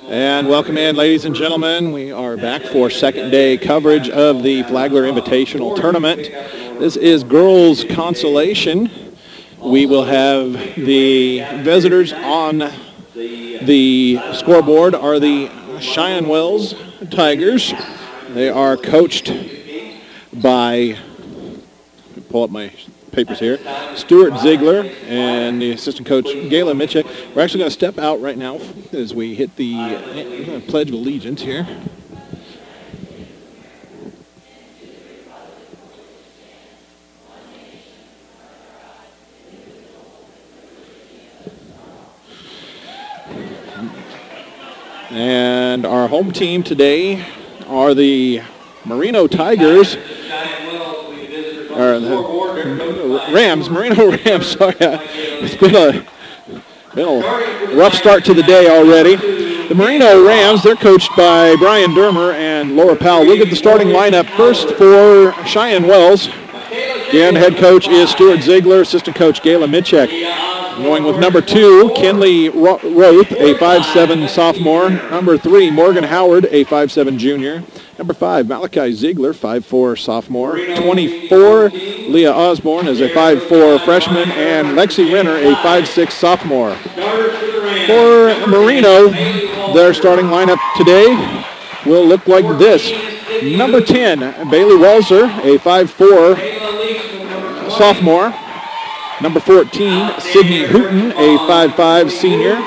And welcome in, ladies and gentlemen. We are back for second day coverage of the Flagler Invitational Tournament. This is girls consolation. We will have the visitors on the scoreboard are the Cheyenne Wells Tigers. They are coached by, pull up my papers here, Stuart Ziegler and the assistant coach Gayla Mitchell. We're actually going to step out right now as we hit the Pledge of Allegiance here. And our home team today are the Merino Tigers. Or the Rams, Merino Rams, sorry. It's been a rough start to the day already. The Merino Rams, they're coached by Brian Dermer and Laura Powell. We'll get the starting lineup first for Cheyenne Wells. Again, head coach is Stuart Ziegler, assistant coach Gayla Mitchek. Going with number 2, Kinley Roth, a 5'7" sophomore. Number 3, Morgan Howard, a 5'7" junior. Number 5, Malachi Ziegler, 5'4" sophomore. 24, Leah Osborne is a 5'4" freshman. And Lexi Renner, a 5'6" sophomore. For Merino, their starting lineup today will look like this. Number 10, Bailey Walzer, a 5'4" sophomore. Number 14, Sydney Hooten, a 5'5" senior.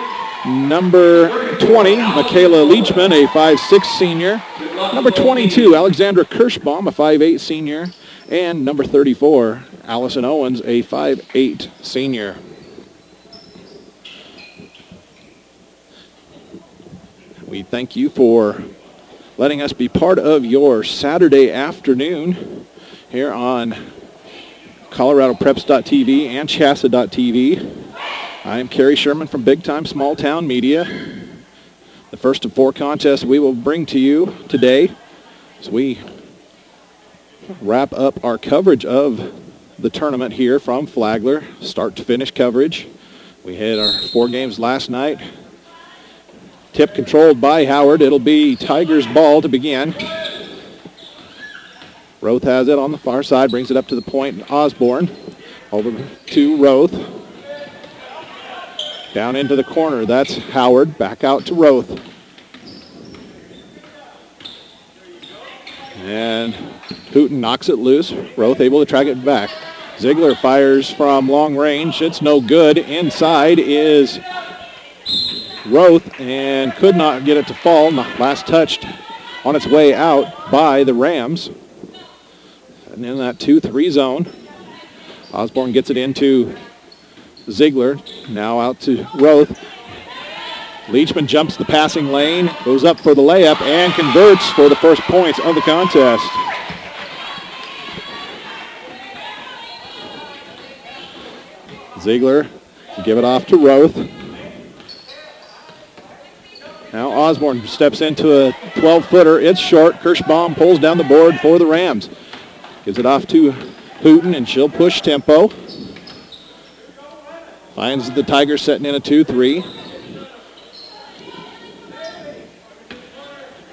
Number 20, Michaela Leachman, a 5'6" senior. Number 22, Alexandra Kirschbaum, a 5'8" senior. And number 34, Allison Owens, a 5'8" senior. We thank you for letting us be part of your Saturday afternoon here on ColoradoPreps.tv and Chassa.tv. I'm Kerry Sherman from Big Time Small Town Media. The first of 4 contests we will bring to you today as we wrap up our coverage of the tournament here from Flagler, start to finish coverage. We had our 4 games last night. Tip controlled by Howard. It'll be Tigers ball to begin. Roth has it on the far side, brings it up to the point. Osborne over to Roth. Down into the corner, that's Howard. Back out to Roth. And Hooten knocks it loose. Roth able to track it back. Ziegler fires from long range. It's no good. Inside is Roth and could not get it to fall. Last touched on its way out by the Rams. And in that 2-3 zone, Osborne gets it into Ziegler. Now out to Roth. Leachman jumps the passing lane, goes up for the layup, and converts for the first points of the contest. Ziegler give it off to Roth. Now Osborne steps into a 12-footer. It's short. Kirschbaum pulls down the board for the Rams. Gives it off to Hooten, and she'll push tempo. Finds the Tigers setting in a 2-3.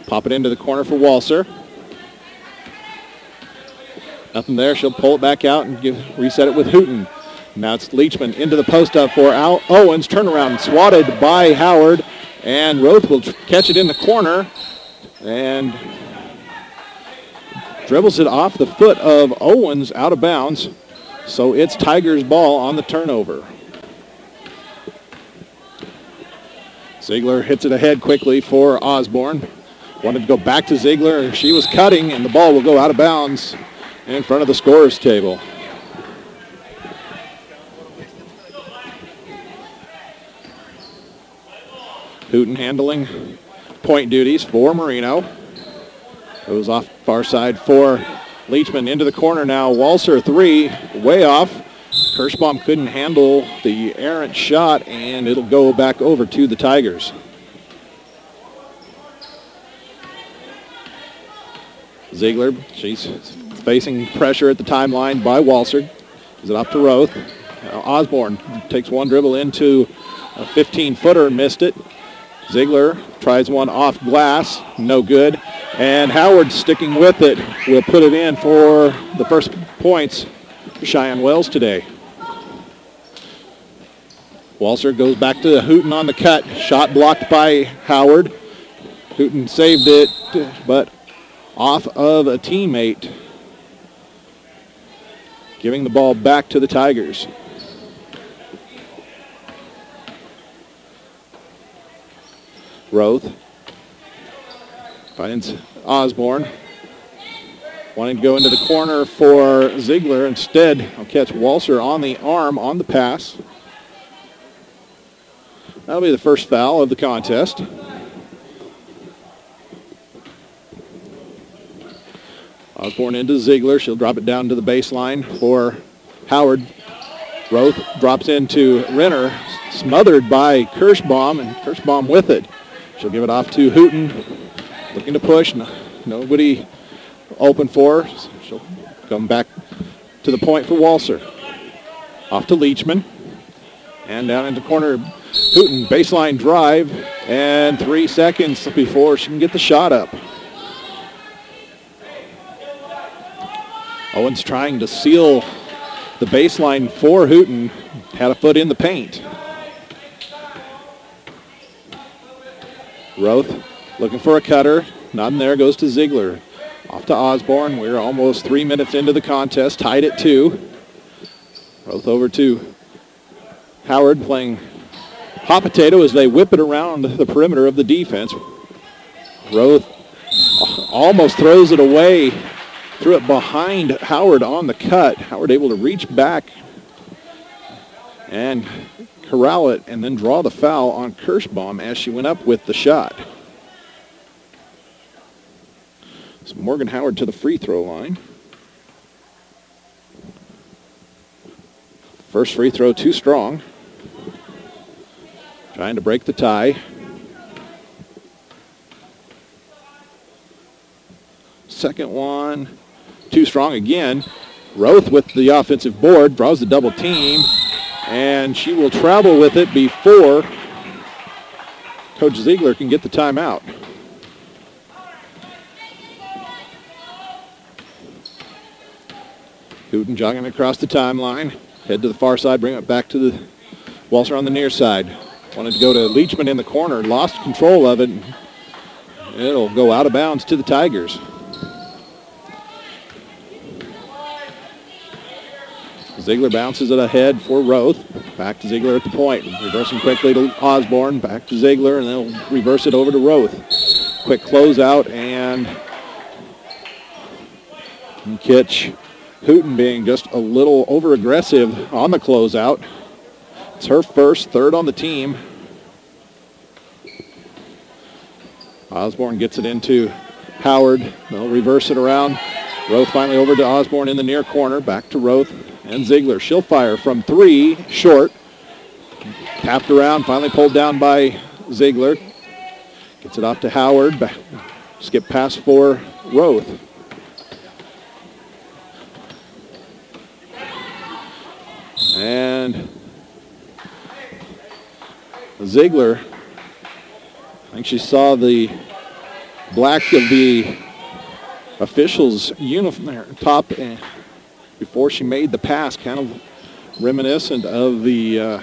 Pop it into the corner for Walser. Nothing there. She'll pull it back out and reset it with Hooten. Now it's Leachman into the post up for Owens. Turnaround swatted by Howard. And Roth will catch it in the corner. And dribbles it off the foot of Owens out of bounds. So it's Tigers ball on the turnover. Ziegler hits it ahead quickly for Osborne. Wanted to go back to Ziegler. She was cutting, and the ball will go out of bounds in front of the scorer's table. Hooten handling point duties for Merino. Goes off far side for Leachman into the corner now. Walser 3, way off. Kirschbaum couldn't handle the errant shot, and it'll go back over to the Tigers. Ziegler, she's facing pressure at the timeline by Walser. Gives it off to Roth. Osborne takes one dribble into a 15-footer, missed it. Ziegler tries one off glass, no good. And Howard sticking with it will put it in for the first points for Cheyenne Wells today. Walser goes back to Hooten on the cut. Shot blocked by Howard. Hooten saved it, but off of a teammate. Giving the ball back to the Tigers. Roth finds Osborne. Wanting to go into the corner for Ziegler. Instead, I'll catch Walser on the arm on the pass. That'll be the first foul of the contest. Osborne into Ziegler. She'll drop it down to the baseline for Howard. Roth drops into Renner, smothered by Kirschbaum, and Kirschbaum with it. She'll give it off to Hooten, looking to push. Nobody open for her. She'll come back to the point for Walser. Off to Leachman. And down into corner, Hooten, baseline drive, and 3 seconds before she can get the shot up. Owens trying to seal the baseline for Hooten. Had a foot in the paint. Roth looking for a cutter. Not in there, goes to Ziegler. Off to Osborne. We're almost 3 minutes into the contest, tied at 2. Roth over to Howard playing hot potato as they whip it around the perimeter of the defense. Roth almost throws it away. Threw it behind Howard on the cut. Howard able to reach back and corral it and then draw the foul on Kirschbaum as she went up with the shot. So Morgan Howard to the free throw line. First free throw too strong. Trying to break the tie. Second one too strong again. Roth with the offensive board, draws the double team, and she will travel with it before Coach Ziegler can get the timeout. Hooten jogging across the timeline. Head to the far side, bring it back to the Walser on the near side. Wanted to go to Leachman in the corner, lost control of it. It'll go out of bounds to the Tigers. Ziegler bounces it ahead for Roth. Back to Ziegler at the point. Reversing quickly to Osborne. Back to Ziegler, and they'll reverse it over to Roth. Quick closeout, and catch Hooten being just a little over-aggressive on the closeout. It's her first, third on the team. Osborne gets it into Howard. They'll reverse it around. Roth finally over to Osborne in the near corner. Back to Roth and Ziegler. She'll fire from 3, short. Tapped around, finally pulled down by Ziegler. Gets it off to Howard. Skip pass for Roth. And Ziegler, I think she saw the black of the official's uniform top before she made the pass, kind of reminiscent of the it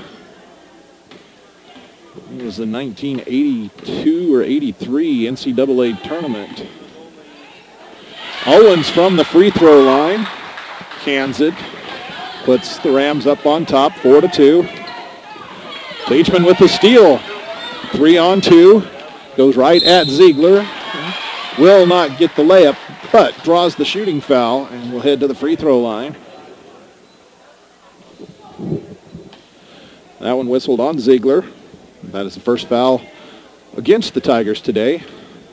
was the 1982 or 83 NCAA tournament. Owens from the free throw line cans it, puts the Rams up on top, 4-2. Leachman with the steal, 3-on-2, goes right at Ziegler. Will not get the layup, but draws the shooting foul and will head to the free throw line. That one whistled on Ziegler. That is the first foul against the Tigers today.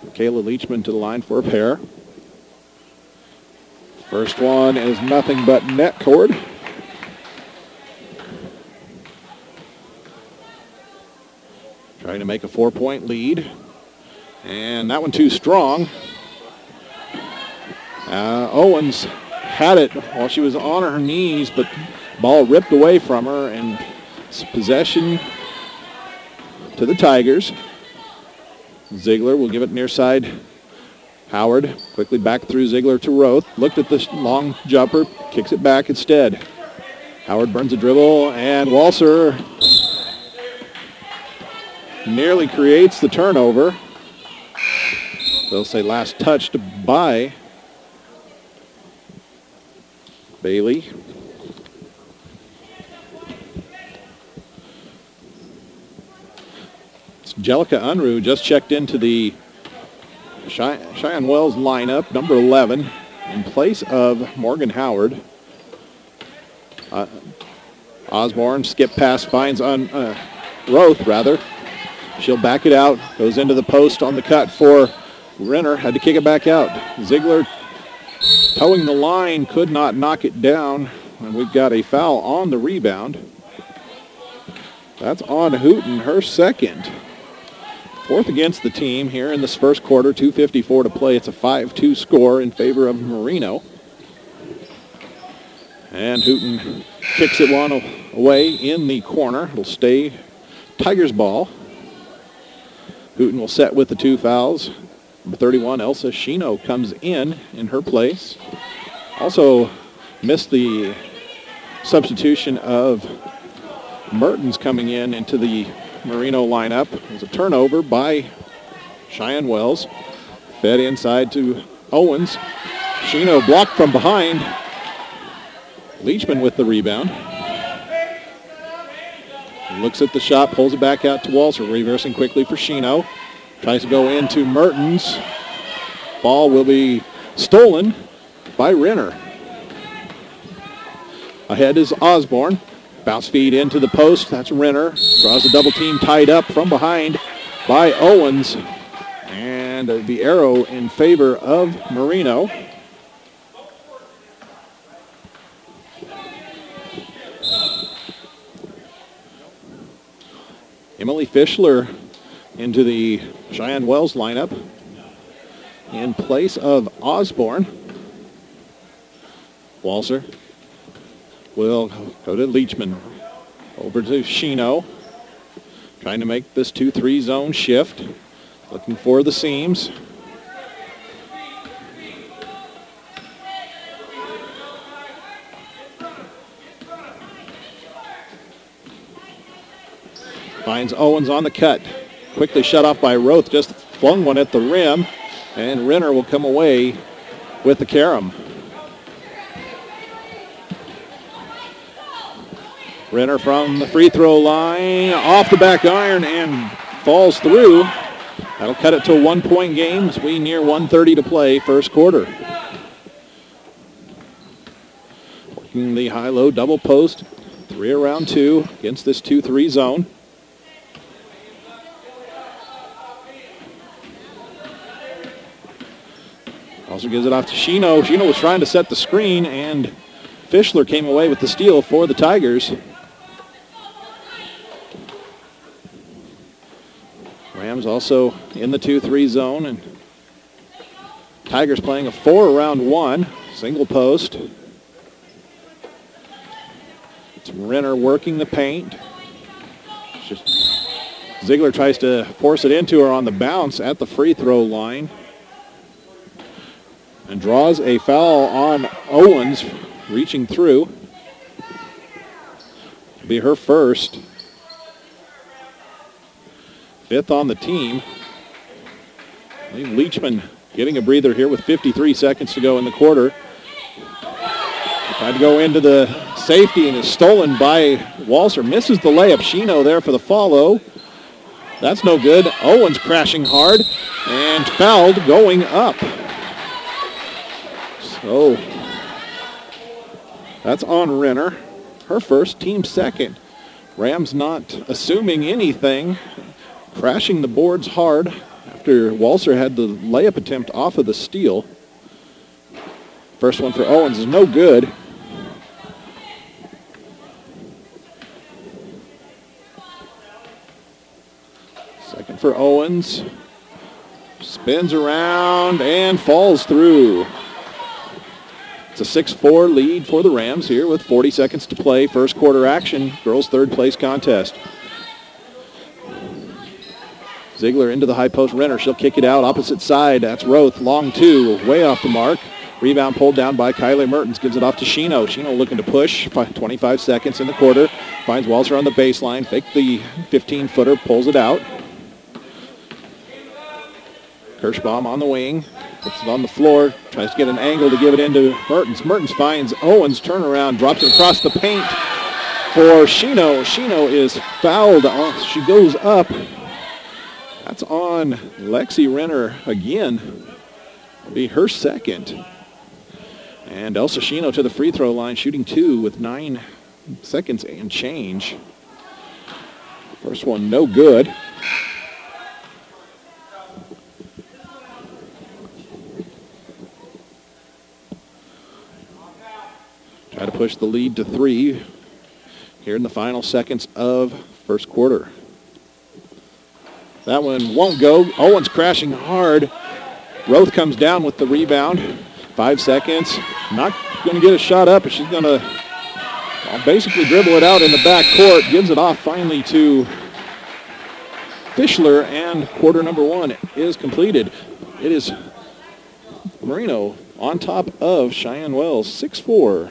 Kayla Leachman to the line for a pair. First one is nothing but net cord. Trying to make a 4-point lead. And that one too strong. Owens had it while she was on her knees, but ball ripped away from her, and it's possession to the Tigers. Ziegler will give it near side. Howard quickly back through Ziegler to Roth. Looked at the long jumper, kicks it back instead. Howard burns a dribble, and Walser nearly creates the turnover. They'll say last touched by Bailey. Jellica Unruh just checked into the Cheyenne Wells lineup, number 11, in place of Morgan Howard. Osborne skip pass finds on Roth, rather. She'll back it out, goes into the post on the cut for Renner, had to kick it back out. Ziegler towing the line, could not knock it down, and we've got a foul on the rebound. That's on Hooten, her second. Fourth against the team here in this first quarter, 2:54 to play. It's a 5-2 score in favor of Marino. And Hooten kicks it one away in the corner. It'll stay Tigers ball. Hooten will set with the 2 fouls. Number 31, Elsa Shino, comes in her place. Also missed the substitution of Mertens coming into the Marino lineup. There's a turnover by Cheyenne Wells. Fed inside to Owens. Shino blocked from behind. Leachman with the rebound. Looks at the shot, pulls it back out to Walser. Reversing quickly for Shino. Tries to go into Mertens. Ball will be stolen by Renner. Ahead is Osborne. Bounce feed into the post. That's Renner. Draws a double team tied up from behind by Owens. And the arrow in favor of Marino. Emily Fischler into the Cheyenne Wells lineup in place of Osborne. Walser will go to Leachman. Over to Shino. Trying to make this 2-3 zone shift. Looking for the seams. Finds Owens on the cut. Quickly shut off by Roth. Just flung one at the rim. And Renner will come away with the carom. Renner from the free throw line, off the back iron and falls through. That'll cut it to a 1-point game as we near 1:30 to play, first quarter. Working the high-low double post, 3 around 2 against this 2-3 zone. Also gives it off to Shino. Shino was trying to set the screen, and Fischler came away with the steal for the Tigers. Rams also in the 2-3 zone, and Tigers playing a 4 around 1, single post. It's Renner working the paint. Ziegler tries to force it into her on the bounce at the free throw line. And draws a foul on Owens, reaching through. It'll be her first. 5th on the team. I think Leachman getting a breather here with 53 seconds to go in the quarter. Tried to go into the safety and is stolen by Walser. Misses the layup. Shino there for the follow. That's no good. Owens crashing hard and fouled going up. So that's on Renner. Her first, team second. Rams not assuming anything. Crashing the boards hard after Walser had the layup attempt off of the steal. First one for Owens is no good. Second for Owens. Spins around and falls through. It's a 6-4 lead for the Rams here with 40 seconds to play. First quarter action, girls' third place contest. Ziegler into the high post. Renner, she'll kick it out. Opposite side, that's Roth. Long two, way off the mark. Rebound pulled down by Kylie Mertens. Gives it off to Shino. Shino looking to push. 25 seconds in the quarter. Finds Walser on the baseline. Fake the 15-footer. Pulls it out. Kirschbaum on the wing. Puts it on the floor. Tries to get an angle to give it into Mertens. Mertens finds Owens. Turnaround. Drops it across the paint for Shino. Shino is fouled. She goes up. That's on Lexi Renner again. It'll be her second. And Elsa Shino to the free throw line, shooting 2 with 9 seconds and change. First one, no good. Try to push the lead to 3 here in the final seconds of first quarter. That one won't go. Owens crashing hard. Roth comes down with the rebound. 5 seconds. Not going to get a shot up, but she's going to basically dribble it out in the back court. Gives it off finally to Fischler, and quarter number 1 is completed. It is Marino on top of Cheyenne Wells, 6-4.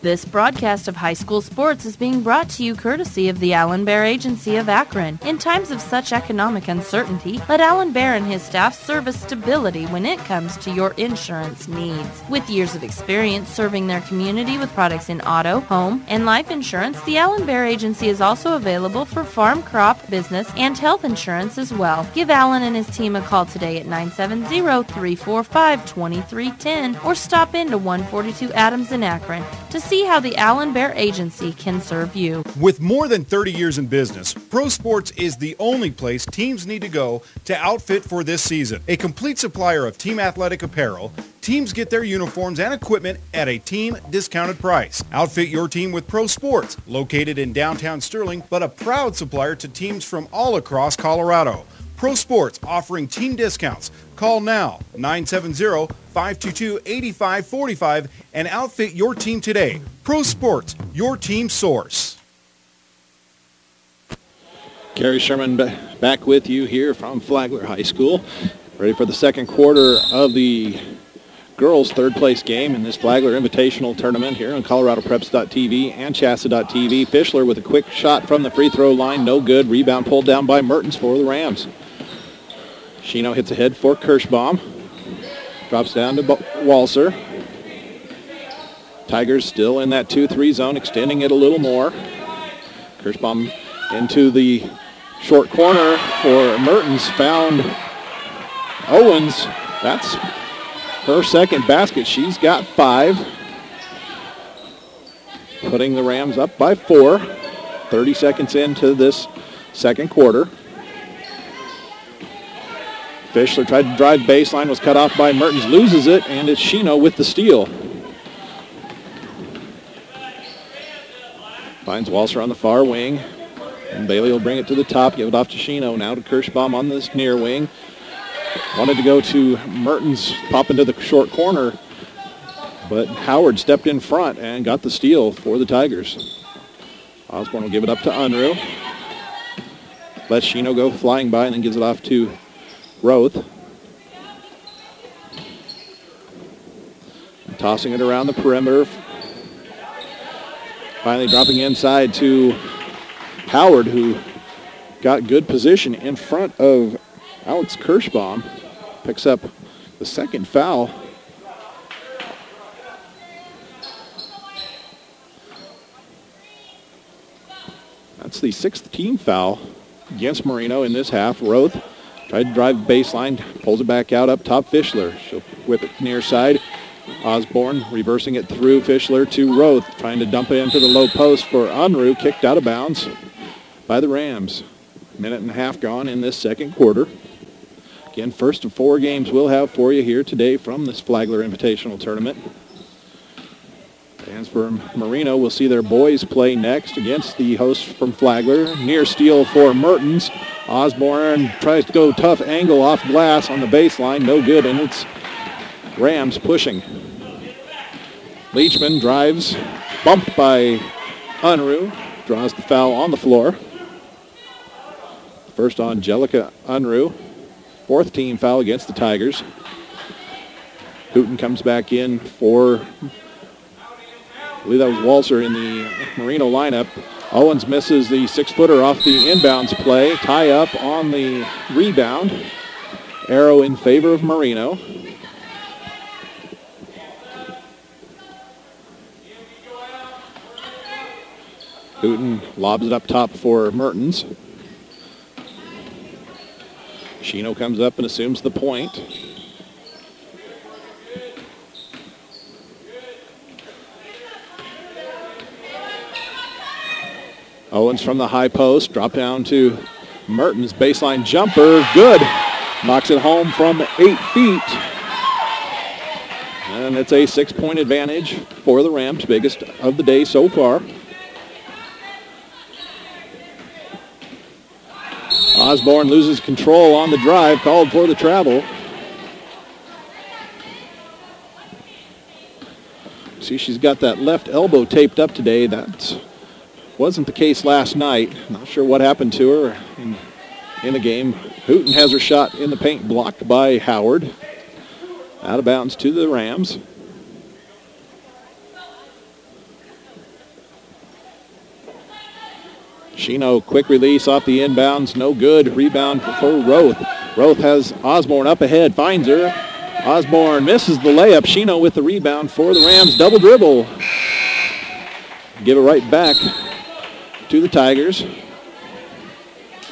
This broadcast of high school sports is being brought to you courtesy of the Alan Bear Agency of Akron. In times of such economic uncertainty, let Alan Bear and his staff serve as stability when it comes to your insurance needs. With years of experience serving their community with products in auto, home, and life insurance, the Alan Bear Agency is also available for farm, crop, business, and health insurance as well. Give Alan and his team a call today at 970-345-2310 or stop into 142 Adams in Akron to see how the Alan Bear Agency can serve you. With more than 30 years in business, Pro Sports is the only place teams need to go to outfit for this season. A complete supplier of team athletic apparel, teams get their uniforms and equipment at a team discounted price. Outfit your team with Pro Sports, located in downtown Sterling, but a proud supplier to teams from all across Colorado. Pro Sports offering team discounts. Call now, 970-522-8545, and outfit your team today. Pro Sports, your team source. Carrie Sherman back with you here from Flagler High School. Ready for the second quarter of the girls' third-place game in this Flagler Invitational Tournament here on ColoradoPreps.tv and Chassa.tv. Fischler with a quick shot from the free throw line. No good. Rebound pulled down by Mertens for the Rams. Shino hits ahead for Kirschbaum. Drops down to Walser. Tigers still in that 2-3 zone, extending it a little more. Kirschbaum into the short corner for Mertens. Found Owens. That's her second basket. She's got 5. Putting the Rams up by 4. 30 seconds into this second quarter. Fischler tried to drive baseline, was cut off by Mertens, loses it, and it's Shino with the steal. Finds Walser on the far wing, and Bailey will bring it to the top, give it off to Shino, now to Kirschbaum on this near wing. Wanted to go to Mertens, pop into the short corner, but Howard stepped in front and got the steal for the Tigers. Osborne will give it up to Unruh. Lets Shino go flying by and then gives it off to Roth. And tossing it around the perimeter. Finally dropping inside to Howard, who got good position in front of Alex Kirschbaum. Picks up the second foul. That's the 6th team foul against Marino in this half. Roth tried to drive baseline, pulls it back out up top. Fischler, she'll whip it near side. Osborne reversing it through Fischler to Roth, trying to dump it into the low post for Unruh, kicked out of bounds by the Rams. Minute and a half gone in this second quarter. Again, first of 4 games we'll have for you here today from this Flagler Invitational Tournament. Fans from Marino will see their boys play next against the hosts from Flagler. Near steal for Mertens. Osborne tries to go tough angle off glass on the baseline. No good, and it's Rams pushing. Leachman drives, bumped by Unruh. Draws the foul on the floor. First on Jellica Unruh. Fourth team foul against the Tigers. Hooten comes back in for, I believe that was Walser in the Marino lineup. Owens misses the 6-footer off the inbounds play. Tie up on the rebound. Arrow in favor of Marino. Hooten lobs it up top for Mertens. Shino comes up and assumes the point. Owens from the high post, drop down to Mertens, baseline jumper, good. Knocks it home from 8 feet. And it's a 6-point advantage for the Rams, biggest of the day so far. Osborne loses control on the drive, called for the travel. See, she's got that left elbow taped up today. That wasn't the case last night. Not sure what happened to her in the game. Hooten has her shot in the paint blocked by Howard. Out of bounds to the Rams. Shino, quick release off the inbounds, no good. Rebound for Roth. Roth has Osborne up ahead, finds her. Osborne misses the layup. Shino with the rebound for the Rams. Double dribble. Give it right back to the Tigers.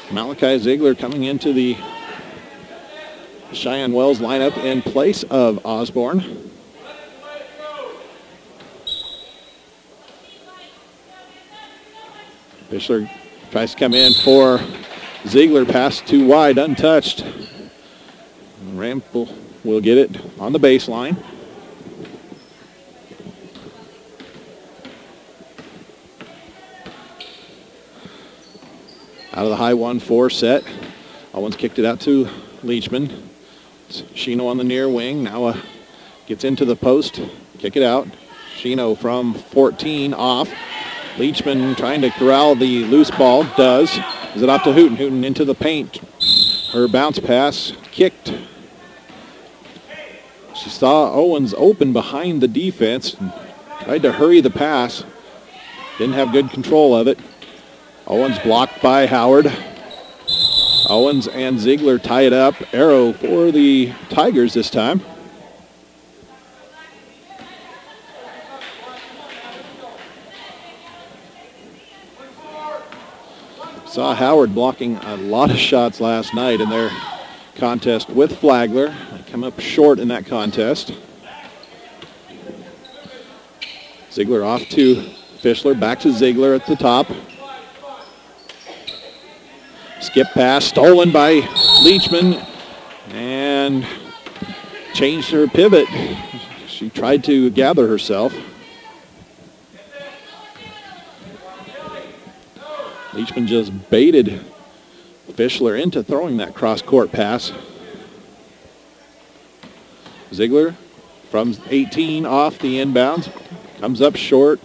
Malachi Ziegler coming into the Cheyenne Wells lineup in place of Osborne. Fischler tries to come in for Ziegler. Pass too wide, untouched. Ram will get it on the baseline. Out of the high 1-4 set. Owens kicked it out to Leachman. It's Shino on the near wing. Now gets into the post. Kick it out. Shino from 14 off. Leachman trying to corral the loose ball. Does. Is it off to Hooten? Hooten into the paint. Her bounce pass kicked. She saw Owens open behind the defense and tried to hurry the pass. Didn't have good control of it. Owens blocked by Howard. Owens and Ziegler tie it up. Arrow for the Tigers this time. Saw Howard blocking a lot of shots last night in their contest with Flagler. They come up short in that contest. Ziegler off to Fischler. Back to Ziegler at the top. Skip pass stolen by Leachman and changed her pivot. She tried to gather herself. Leachman just baited Fischler into throwing that cross-court pass. Ziegler from 18 off the inbounds. Comes up short.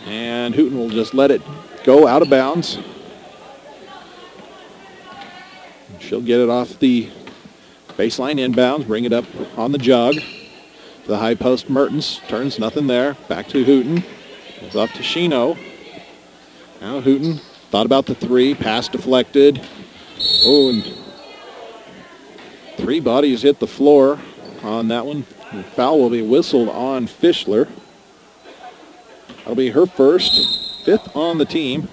And Hooten will just let it go out of bounds. She'll get it off the baseline inbounds, bring it up on the jog. To the high post, Mertens turns, nothing there. Back to Hooten. It's off to Shino. Now Hooten thought about the three, pass deflected. Oh, and 3 bodies hit the floor on that one. The foul will be whistled on Fischler. That'll be her first, 5th on the team.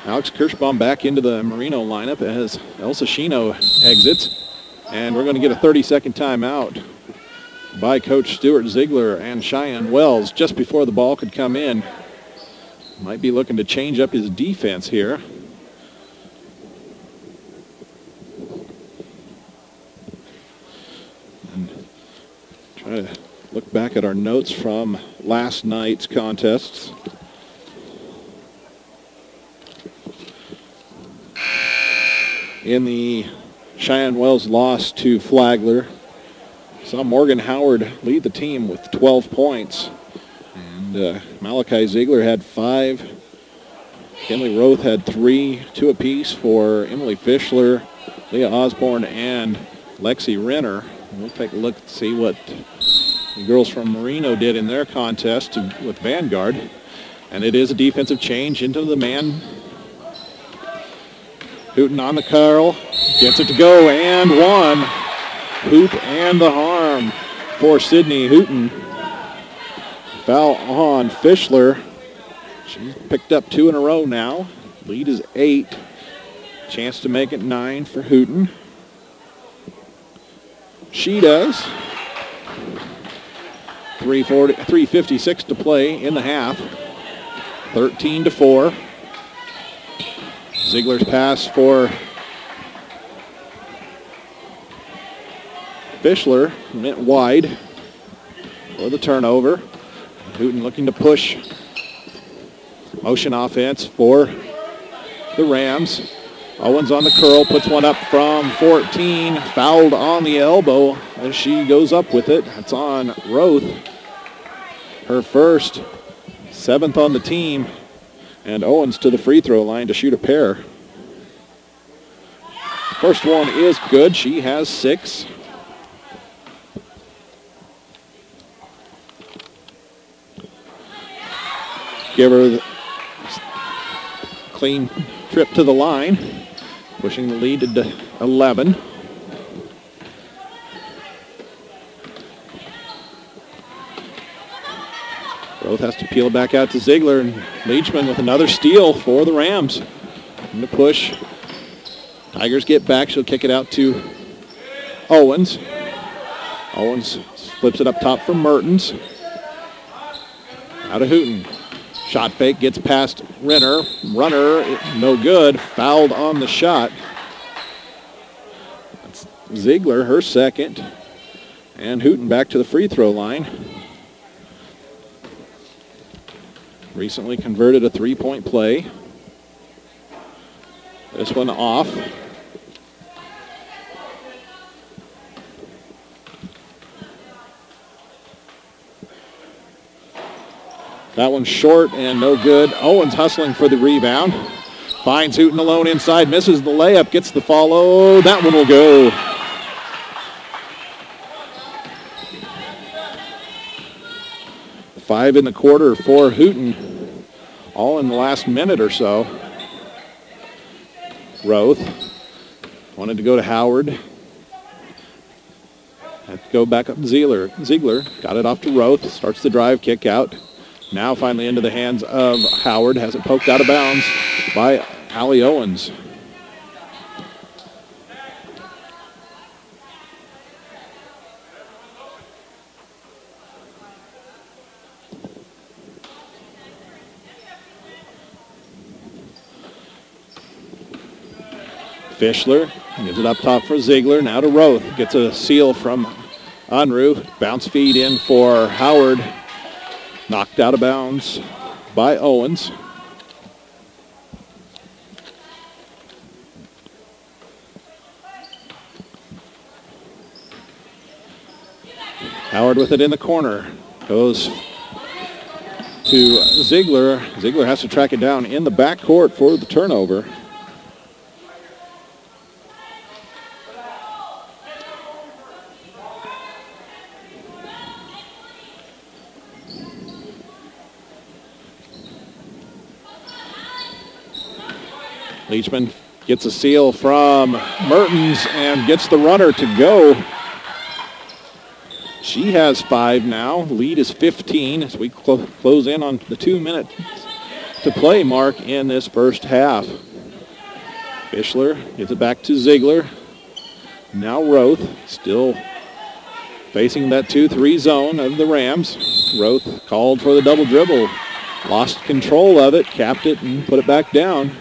Alex Kirschbaum back into the Marino lineup as Elsa Shino exits. And we're going to get a 30-second timeout by Coach Stuart Ziegler and Cheyenne Wells just before the ball could come in. Might be looking to change up his defense here. And try to look back at our notes from last night's contests. In the Cheyenne Wells loss to Flagler, saw Morgan Howard lead the team with 12 points. And Malachi Ziegler had 5 Kinley Roth had 3, 2 apiece for Emily Fischler, Leah Osborne, and Lexi Renner. We'll take a look and see what the girls from Marino did in their contest with Vanguard. And it is a defensive change into the man. Hooten on the curl, gets it to go, and one. Hoop and the harm for Sydney Hooten. Foul on Fischler. She's picked up 2 in a row now. Lead is 8. Chance to make it 9 for Hooten. She does. 3:56 to play in the half. 13-4. Ziegler's pass for Fischler went wide for the turnover. Hooten looking to push. Motion offense for the Rams. Owens on the curl, puts one up from 14. Fouled on the elbow as she goes up with it. It's on Roth. Her first, 7th on the team. And Owens to the free throw line to shoot a pair. First one is good. She has 6. Give her the clean trip to the line, pushing the lead to 11. Roth has to peel back out to Ziegler, and Leachman with another steal for the Rams. In the push. Tigers get back. She'll kick it out to Owens. Owens flips it up top for Mertens. Out of Hooten. Shot fake, gets past Renner. Runner, no good. Fouled on the shot. That's Ziegler, her second. And Hooten back to the free throw line. Recently converted a 3-point play. This one off. That one's short and no good. Owens hustling for the rebound. Finds Hooten alone inside, misses the layup, gets the follow. That one will go. Five in the quarter for Hooten, all in the last minute or so. Roth wanted to go to Howard. Had to go back up to Ziegler got it off to Roth, starts the drive, kick out. Now finally into the hands of Howard. Has it poked out of bounds by Allie Owens. Fischler gives it up top for Ziegler. Now to Roth. Gets a seal from Unruh. Bounce feed in for Howard. Knocked out of bounds by Owens. Howard with it in the corner. Goes to Ziegler. Ziegler has to track it down in the backcourt for the turnover. Leachman gets a seal from Mertens and gets the runner to go. She has 5 now. Lead is 15 as we close in on the 2 minutes to play mark in this first half. Fischler gives it back to Ziegler. Now Roth still facing that 2-3 zone of the Rams. Roth called for the double dribble. Lost control of it, capped it, and put it back down.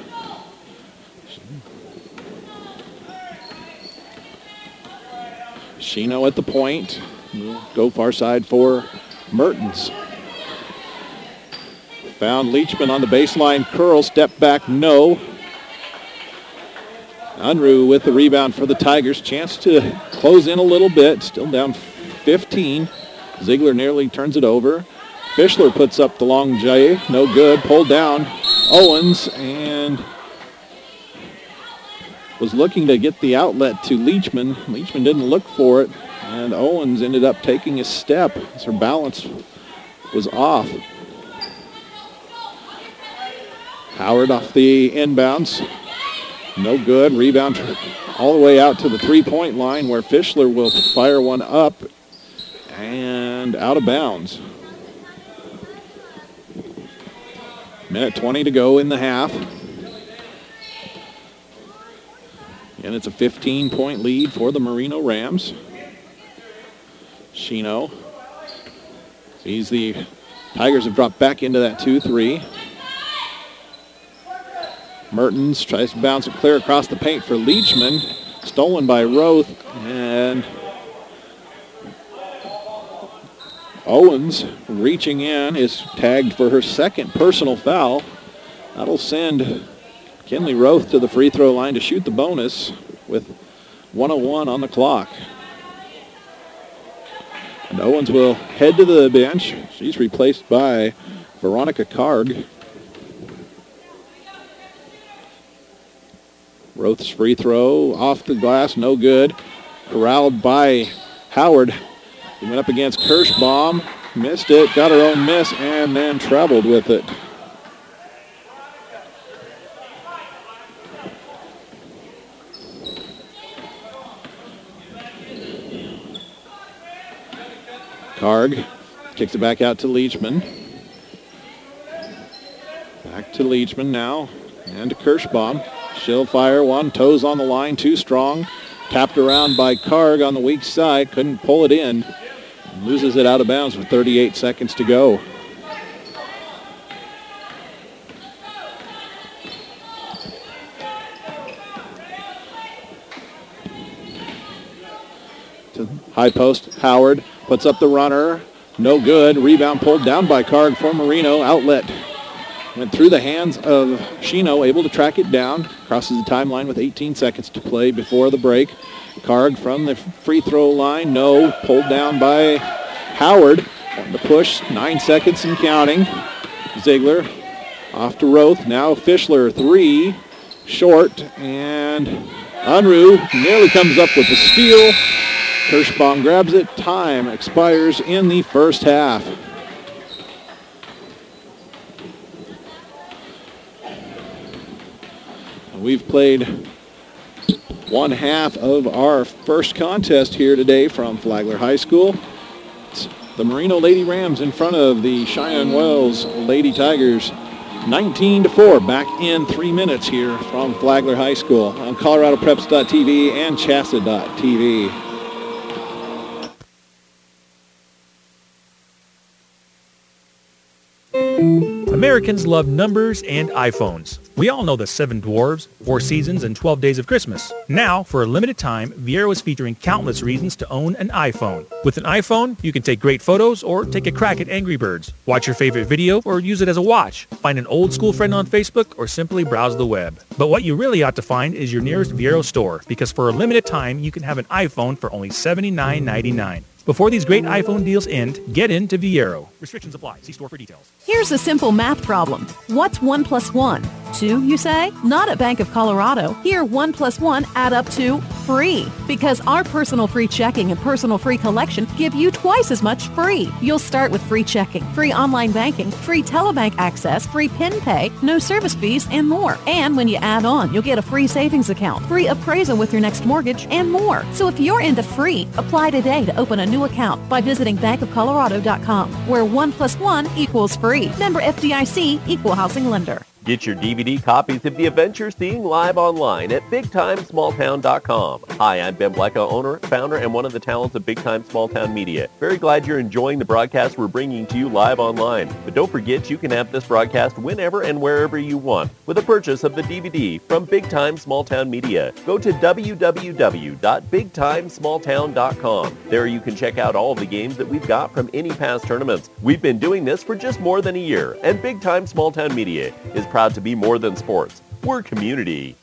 Shino at the point. We'll go far side for Mertens. Found Leachman on the baseline curl. Step back, no. Unruh with the rebound for the Tigers. Chance to close in a little bit. Still down 15. Ziegler nearly turns it over. Fischler puts up the long J. No good. Pulled down Owens and was looking to get the outlet to Leachman. Leachman didn't look for it, and Owens ended up taking a step as her balance was off. Howard off the inbounds. No good. Rebound all the way out to the three-point line where Fischler will fire one up and out of bounds. Minute 20 to go in the half. And it's a 15-point lead for the Marino Rams. Shino sees the Tigers have dropped back into that 2-3. Mertens tries to bounce it clear across the paint for Leachman. Stolen by Roth. And Owens reaching in is tagged for her second personal foul. That'll send Kinley Roth to the free throw line to shoot the bonus with 1:01 on the clock. And Owens will head to the bench. She's replaced by Veronica Karg. Roth's free throw off the glass, no good. Corralled by Howard. He went up against Kirschbaum, missed it, got her own miss, and then traveled with it. Karg kicks it back out to Leachman. Back to Leachman now, and to Kirschbaum. She'll fire one, toes on the line, too strong. Tapped around by Karg on the weak side, couldn't pull it in. Loses it out of bounds with 38 seconds to go. To high post, Howard puts up the runner. No good. Rebound pulled down by Karg for Marino. Outlet went through the hands of Shino, able to track it down. Crosses the timeline with 18 seconds to play before the break. Karg from the free throw line. No. Pulled down by Howard. On the push. 9 seconds and counting. Ziegler off to Roth. Now Fischler. Three. Short. And Unruh nearly comes up with the steal. Kirschbaum grabs it. Time expires in the first half. We've played one half of our first contest here today from Flagler High School. It's the Marino Lady Rams in front of the Cheyenne Wells Lady Tigers. 19-4, back in 3 minutes here from Flagler High School on ColoradoPreps.tv and Chassa.tv. Americans love numbers and iPhones. We all know the 7 Dwarves, 4 Seasons, and 12 Days of Christmas. Now, for a limited time, Viero is featuring countless reasons to own an iPhone. With an iPhone, you can take great photos or take a crack at Angry Birds, watch your favorite video, or use it as a watch, find an old school friend on Facebook, or simply browse the web. But what you really ought to find is your nearest Viero store, because for a limited time, you can have an iPhone for only $79.99. Before these great iPhone deals end, get into Viero. Restrictions apply. See store for details. Here's a simple math problem. What's 1 plus 1? 2, you say? Not at Bank of Colorado. Here, 1 plus 1 add up to free. Because our personal free checking and personal free collection give you twice as much free. You'll start with free checking, free online banking, free telebank access, free PIN pay, no service fees, and more. And when you add on, you'll get a free savings account, free appraisal with your next mortgage, and more. So if you're into free, apply today to open a new account by visiting bankofcolorado.com, where 1 plus 1 equals free. Member FDIC, Equal Housing Lender. Get your DVD copies of the events you're seeing live online at BigTimeSmallTown.com. Hi, I'm Ben Blecka, owner, founder, and one of the talents of Big Time Small Town Media. Very glad you're enjoying the broadcast we're bringing to you live online. But don't forget you can have this broadcast whenever and wherever you want with a purchase of the DVD from Big Time Small Town Media. Go to www.BigTimeSmallTown.com. There you can check out all of the games that we've got from any past tournaments. We've been doing this for just more than a year, and Big Time Small Town Media is proud to be more than sports. We're community.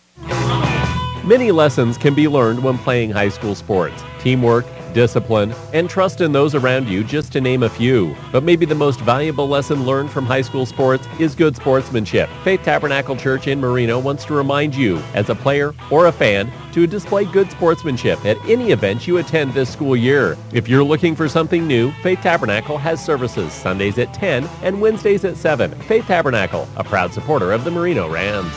Many lessons can be learned when playing high school sports. Teamwork, discipline, and trust in those around you, just to name a few. But maybe the most valuable lesson learned from high school sports is good sportsmanship. Faith Tabernacle Church in Marino wants to remind you, as a player or a fan, to display good sportsmanship at any event you attend this school year. If you're looking for something new, Faith Tabernacle has services Sundays at 10 and Wednesdays at 7. Faith Tabernacle, a proud supporter of the Marino Rams.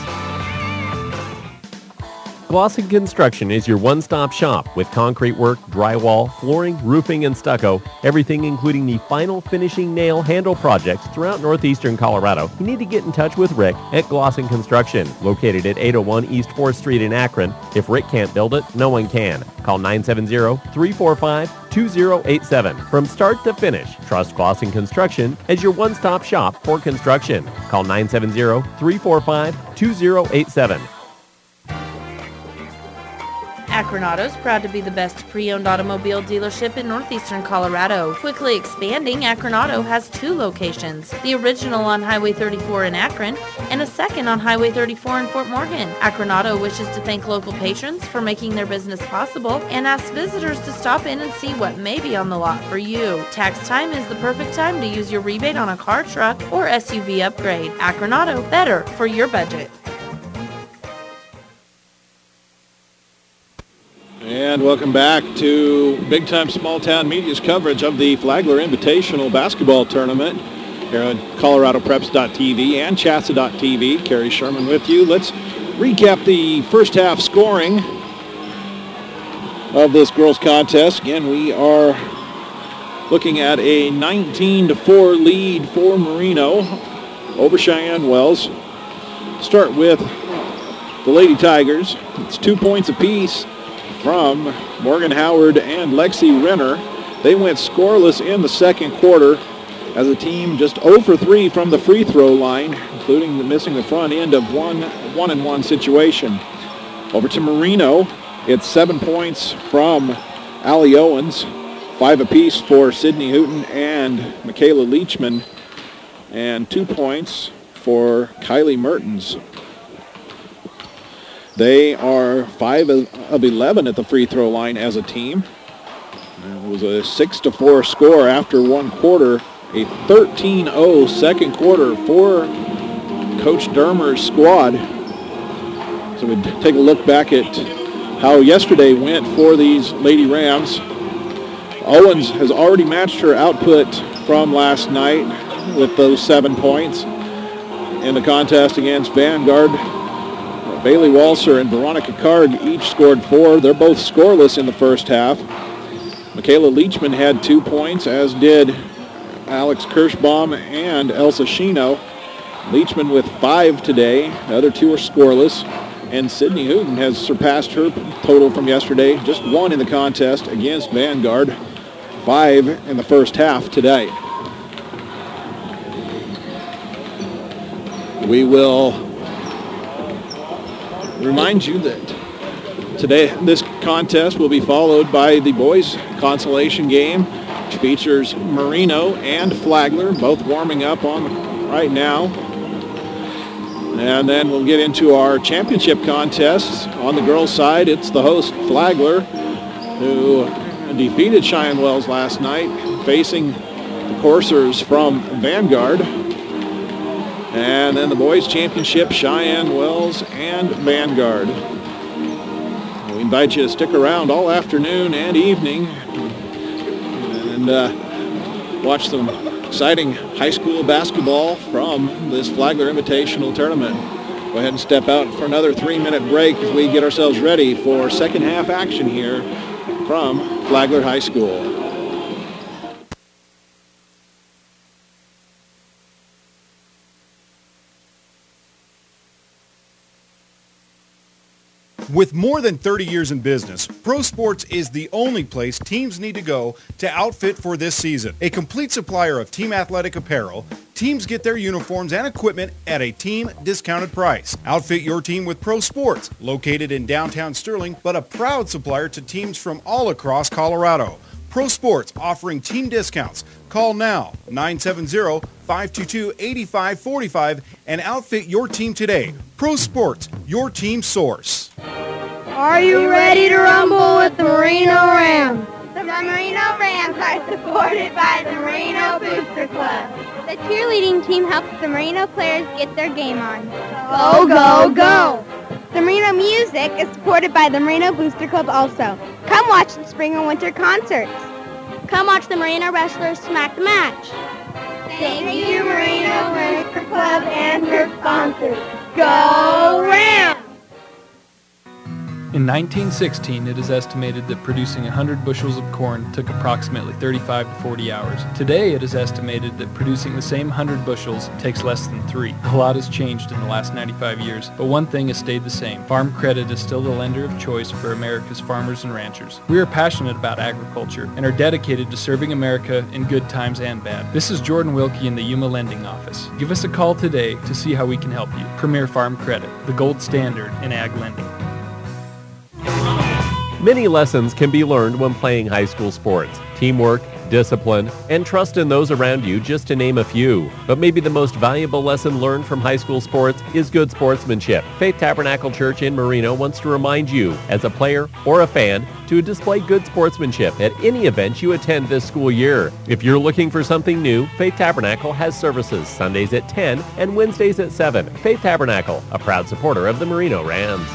Glosson Construction is your one-stop shop with concrete work, drywall, flooring, roofing, and stucco. Everything including the final finishing nail handle projects throughout northeastern Colorado. You need to get in touch with Rick at Glosson Construction, located at 801 East 4th Street in Akron. If Rick can't build it, no one can. Call 970-345-2087. From start to finish, trust Glosson Construction as your one-stop shop for construction. Call 970-345-2087. Akron Auto's proud to be the best pre-owned automobile dealership in northeastern Colorado. Quickly expanding, Akron Auto has 2 locations, the original on Highway 34 in Akron and a second on Highway 34 in Fort Morgan. Akron Auto wishes to thank local patrons for making their business possible and asks visitors to stop in and see what may be on the lot for you. Tax time is the perfect time to use your rebate on a car, truck, or SUV upgrade. Akron Auto, better for your budget. And welcome back to Big Time Small Town Media's coverage of the Flagler Invitational Basketball Tournament here on ColoradoPreps.tv and Chassa.tv. Kerry Sherman with you. Let's recap the first half scoring of this girls contest. Again, we are looking at a 19-4 lead for Marino over Cheyenne Wells. Start with the Lady Tigers. It's 2 points apiece from Morgan Howard and Lexi Renner. They went scoreless in the second quarter as a team just 0 for 3 from the free throw line, including missing the front end of one-and-one situation. Over to Marino, it's 7 points from Allie Owens, 5 apiece for Sydney Hooten and Michaela Leachman, and 2 points for Kylie Mertens. They are 5 of 11 at the free throw line as a team. It was a 6-4 score after one quarter. A 13-0 second quarter for Coach Dermer's squad. So we take a look back at how yesterday went for these Lady Rams. Owens has already matched her output from last night with those 7 points in the contest against Vanguard. Bailey Walser and Veronica Karg each scored 4. They're both scoreless in the first half. Michaela Leachman had 2 points, as did Alex Kirschbaum and Elsa Shino. Leachman with 5 today. The other 2 are scoreless. And Sydney Hooten has surpassed her total from yesterday. Just 1 in the contest against Vanguard. 5 in the first half today. We will remind you that today this contest will be followed by the boys' consolation game, which features Marino and Flagler, both warming up on right now. And then we'll get into our championship contests. On the girls' side, it's the host, Flagler, who defeated Cheyenne Wells last night, facing the coursers from Vanguard. And then the boys' championship, Cheyenne Wells and Vanguard. We invite you to stick around all afternoon and evening and watch some exciting high school basketball from this Flagler Invitational Tournament. Go ahead and step out for another 3-minute break as we get ourselves ready for second half action here from Flagler High School. With more than 30 years in business, Pro Sports is the only place teams need to go to outfit for this season. A complete supplier of team athletic apparel, teams get their uniforms and equipment at a team discounted price. Outfit your team with Pro Sports, located in downtown Sterling, but a proud supplier to teams from all across Colorado. Pro Sports offering team discounts. Call now, 970-522-8545, and outfit your team today. Pro Sports, your team source. Are you ready to rumble with the Marino Rams? The Supported by the Merino Booster Club. The cheerleading team helps the Merino players get their game on. Go, go, go! The Merino music is supported by the Merino Booster Club also. Come watch the spring and winter concerts. Come watch the Merino wrestlers smack the match. Thank you, Merino Booster Club and her sponsors. Go Rams! In 1916, it is estimated that producing 100 bushels of corn took approximately 35 to 40 hours. Today, it is estimated that producing the same 100 bushels takes less than 3. A lot has changed in the last 95 years, but one thing has stayed the same. Farm Credit is still the lender of choice for America's farmers and ranchers. We are passionate about agriculture and are dedicated to serving America in good times and bad. This is Jordan Wilkie in the Yuma Lending Office. Give us a call today to see how we can help you. Premier Farm Credit, the gold standard in ag lending. Many lessons can be learned when playing high school sports. Teamwork, discipline, and trust in those around you, just to name a few. But maybe the most valuable lesson learned from high school sports is good sportsmanship. Faith Tabernacle Church in Merino wants to remind you, as a player or a fan, to display good sportsmanship at any event you attend this school year. If you're looking for something new, Faith Tabernacle has services Sundays at 10 and Wednesdays at 7. Faith Tabernacle, a proud supporter of the Merino Rams.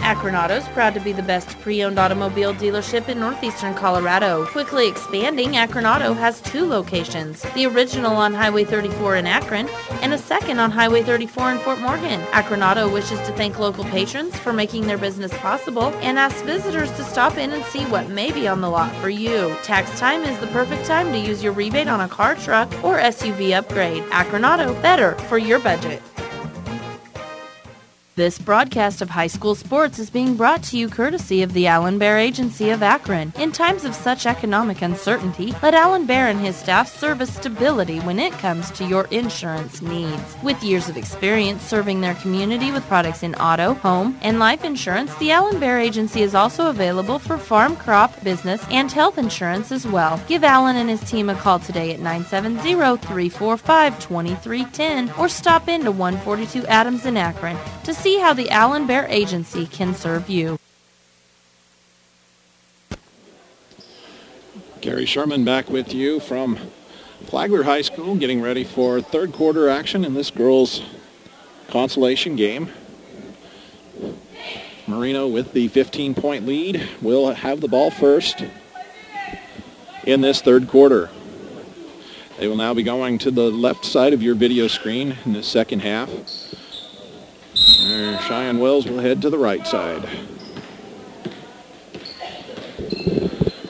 Akron Auto is proud to be the best pre-owned automobile dealership in northeastern Colorado. Quickly expanding, Akron Auto has 2 locations, the original on Highway 34 in Akron and a second on Highway 34 in Fort Morgan. Akron Auto wishes to thank local patrons for making their business possible and asks visitors to stop in and see what may be on the lot for you. Tax time is the perfect time to use your rebate on a car, truck, or SUV upgrade. Akron Auto, better for your budget. This broadcast of high school sports is being brought to you courtesy of the Alan Bear Agency of Akron. In times of such economic uncertainty, let Alan Bear and his staff serve as stability when it comes to your insurance needs. With years of experience serving their community with products in auto, home, and life insurance, the Alan Bear Agency is also available for farm, crop, business, and health insurance as well. Give Alan and his team a call today at 970-345-2310 or stop into 142 Adams in Akron to see how the Alan Bear Agency can serve you. Gary Sherman back with you from Flagler High School, getting ready for third quarter action in this girls' consolation game. Merino with the 15-point lead will have the ball first in this third quarter. They will now be going to the left side of your video screen in the second half. Cheyenne Wells will head to the right side.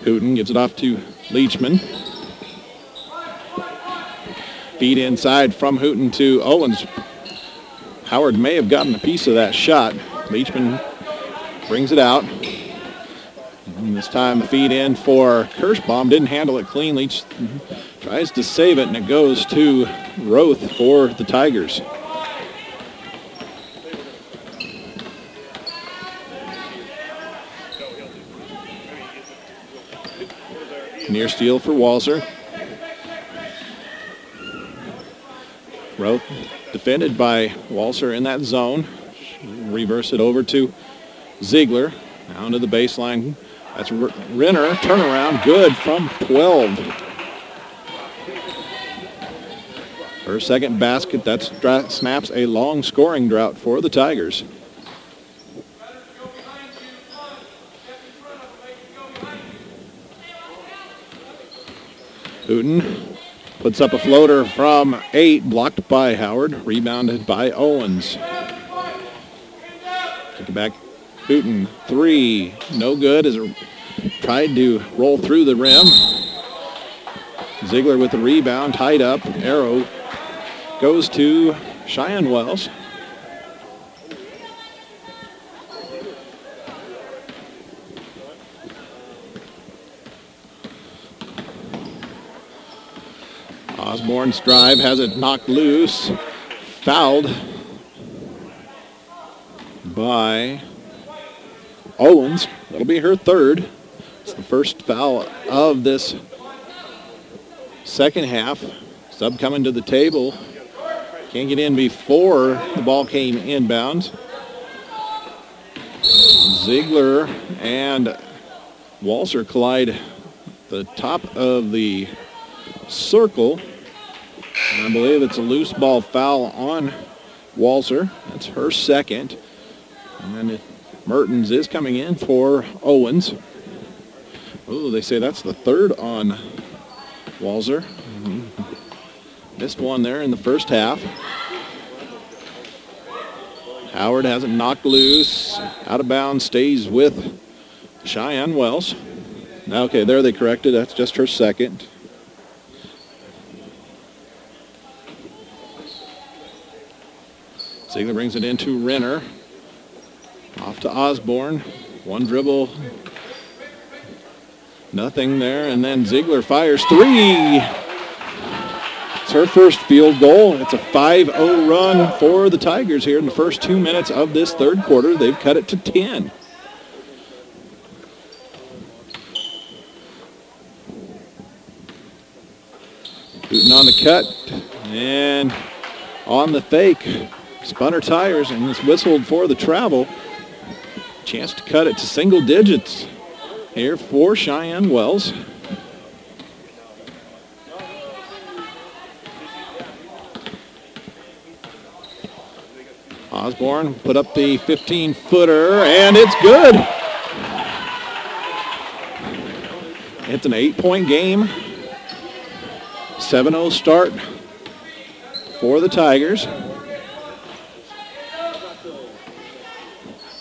Hooten gives it off to Leachman. Feed inside from Hooten to Owens. Howard may have gotten a piece of that shot. Leachman brings it out. And this time the feed in for Kirschbaum. Didn't handle it clean. Leach tries to save it, and it goes to Roth for the Tigers. Near steal for Walser. Roth defended by Walser in that zone. Reverse it over to Ziegler. Down to the baseline. That's Renner. Turnaround. Good from 12. Her second basket. That snaps a long scoring drought for the Tigers. Hooten puts up a floater from 8, blocked by Howard, rebounded by Owens. Kick it back, Hooten, 3, no good as it tried to roll through the rim. Ziegler with the rebound, tied up, arrow goes to Cheyenne Wells. Osborne's drive has it knocked loose, fouled by Owens. That'll be her third. It's the first foul of this second half. Sub coming to the table. Can't get in before the ball came inbounds. Ziegler and Walser collide the top of the circle. And I believe it's a loose ball foul on Walser. That's her second. And then Mertens is coming in for Owens. Oh, they say that's the third on Walser. Missed one there in the first half. Howard has it knocked loose. Out of bounds, stays with Cheyenne Wells. Okay, there they corrected. That's just her second. Ziegler brings it into Renner. Off to Osborne. One dribble. Nothing there. And then Ziegler fires three. It's her first field goal. It's a 5-0 run for the Tigers here in the first 2 minutes of this third quarter. They've cut it to 10. Hooten on the cut and on the fake. Spun her tires and is whistled for the travel. Chance to cut it to single digits here for Cheyenne Wells. Osborne put up the 15-footer, and it's good. It's an 8-point game. 7-0 start for the Tigers.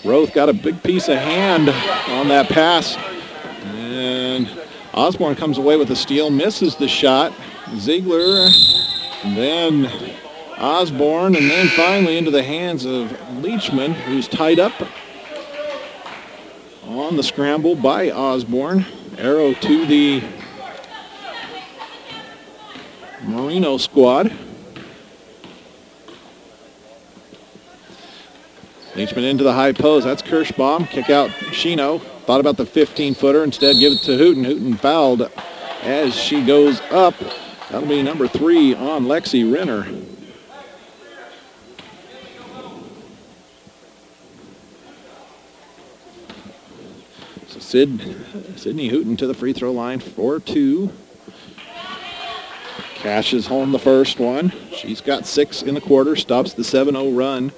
Roth got a big piece of hand on that pass. And Osborne comes away with a steal, misses the shot. Ziegler, and then Osborne, and then finally into the hands of Leachman, who's tied up on the scramble by Osborne. Arrow to the Marino squad. Leachman into the high post. That's Kirschbaum. Kick out Shino. Thought about the 15-footer. Instead, give it to Hooten. Hooten fouled as she goes up. That'll be number 3 on Lexi Renner. So Sydney Hooten to the free throw line for 2. Cashes home the first one. She's got 6 in the quarter. Stops the 7-0 run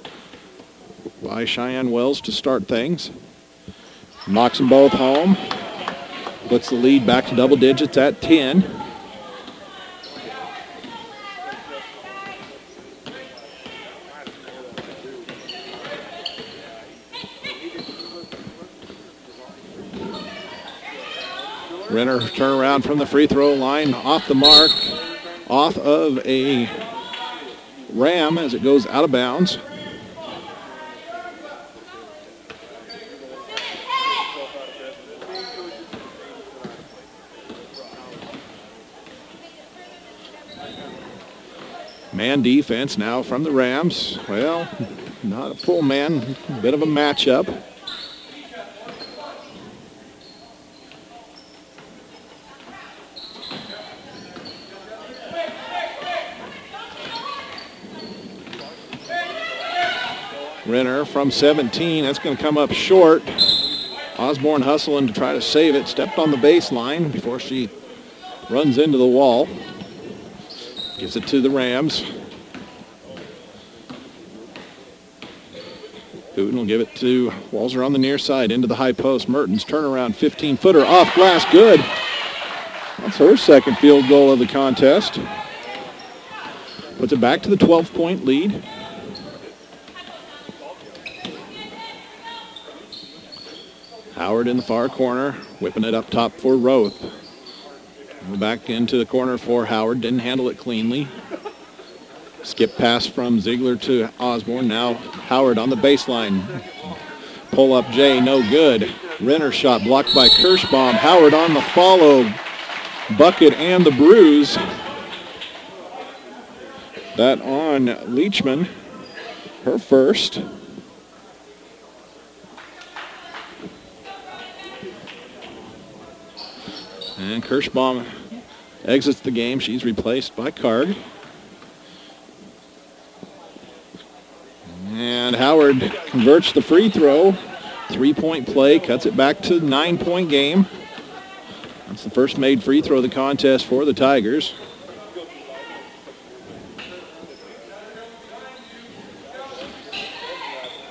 by Cheyenne Wells to start things. Knocks them both home. Puts the lead back to double digits at 10. Renner turn around from the free throw line, off the mark, off of a ram as it goes out of bounds. Man defense now from the Rams. Well, not a full man, a bit of a matchup. Renner from 17, that's going to come up short. Osborne hustling to try to save it. Stepped on the baseline before she runs into the wall. Gives it to the Rams. Hooten will give it to Walser on the near side into the high post. Mertens turnaround 15-footer off glass, good. That's her second field goal of the contest. Puts it back to the 12-point lead. Howard in the far corner, whipping it up top for Roth. Back into the corner for Howard, didn't handle it cleanly. Skip pass from Ziegler to Osborne. Now Howard on the baseline. Pull up J, no good. Renner shot blocked by Kirschbaum. Howard on the follow. Bucket and the bruise. That on Leachman, her first. And Kirschbaum exits the game. She's replaced by Card. And Howard converts the free throw. 3-point play, cuts it back to 9-point game. It's the first made free throw of the contest for the Tigers.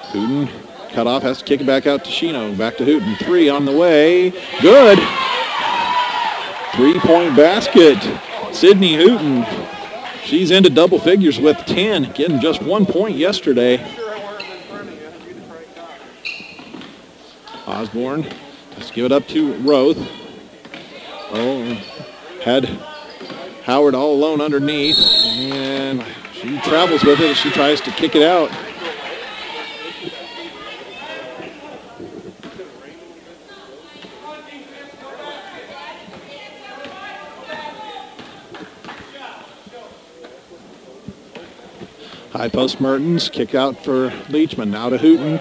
Hooten cut off, has to kick it back out to Shino. Back to Hooten. 3 on the way. Good. 3-point basket. Sydney Hooten. She's into double figures with 10, getting just 1 point yesterday. Osborne has to give it up to Roth. Oh, had Howard all alone underneath, and she travels with it as she tries to kick it out. High post Mertens, kick out for Leachman, now to Hooten.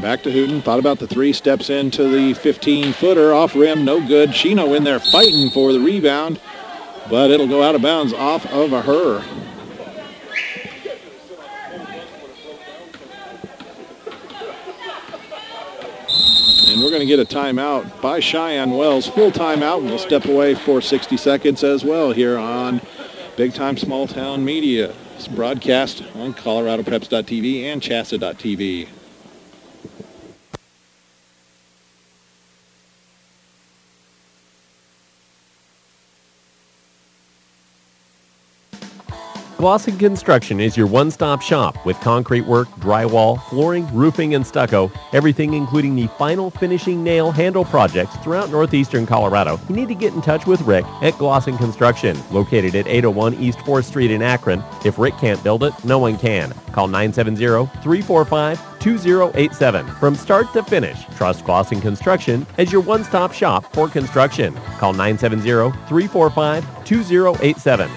Back to Hooten, thought about the 3, steps into the 15-footer, off rim, no good. Shino in there fighting for the rebound, but it'll go out of bounds off of her. And we're going to get a timeout by Cheyenne Wells. Full timeout. We'll step away for 60 seconds as well here on Big Time Small Town Media. It's broadcast on ColoradoPreps.tv and Chassa.tv. Glosson Construction is your one-stop shop with concrete work, drywall, flooring, roofing, and stucco. Everything including the final finishing nail handle projects throughout northeastern Colorado. You need to get in touch with Rick at Glosson Construction, located at 801 East 4th Street in Akron. If Rick can't build it, no one can. Call 970-345-2087. From start to finish, trust Glosson Construction as your one-stop shop for construction. Call 970-345-2087.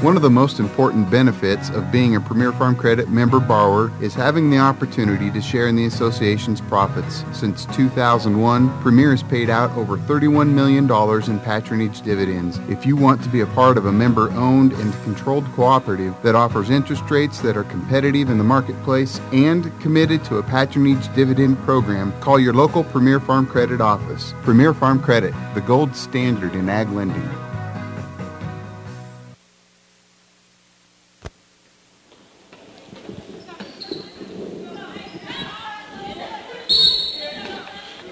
One of the most important benefits of being a Premier Farm Credit member borrower is having the opportunity to share in the association's profits. Since 2001, Premier has paid out over $31 million in patronage dividends. If you want to be a part of a member-owned and controlled cooperative that offers interest rates that are competitive in the marketplace and committed to a patronage dividend program, call your local Premier Farm Credit office. Premier Farm Credit, the gold standard in ag lending.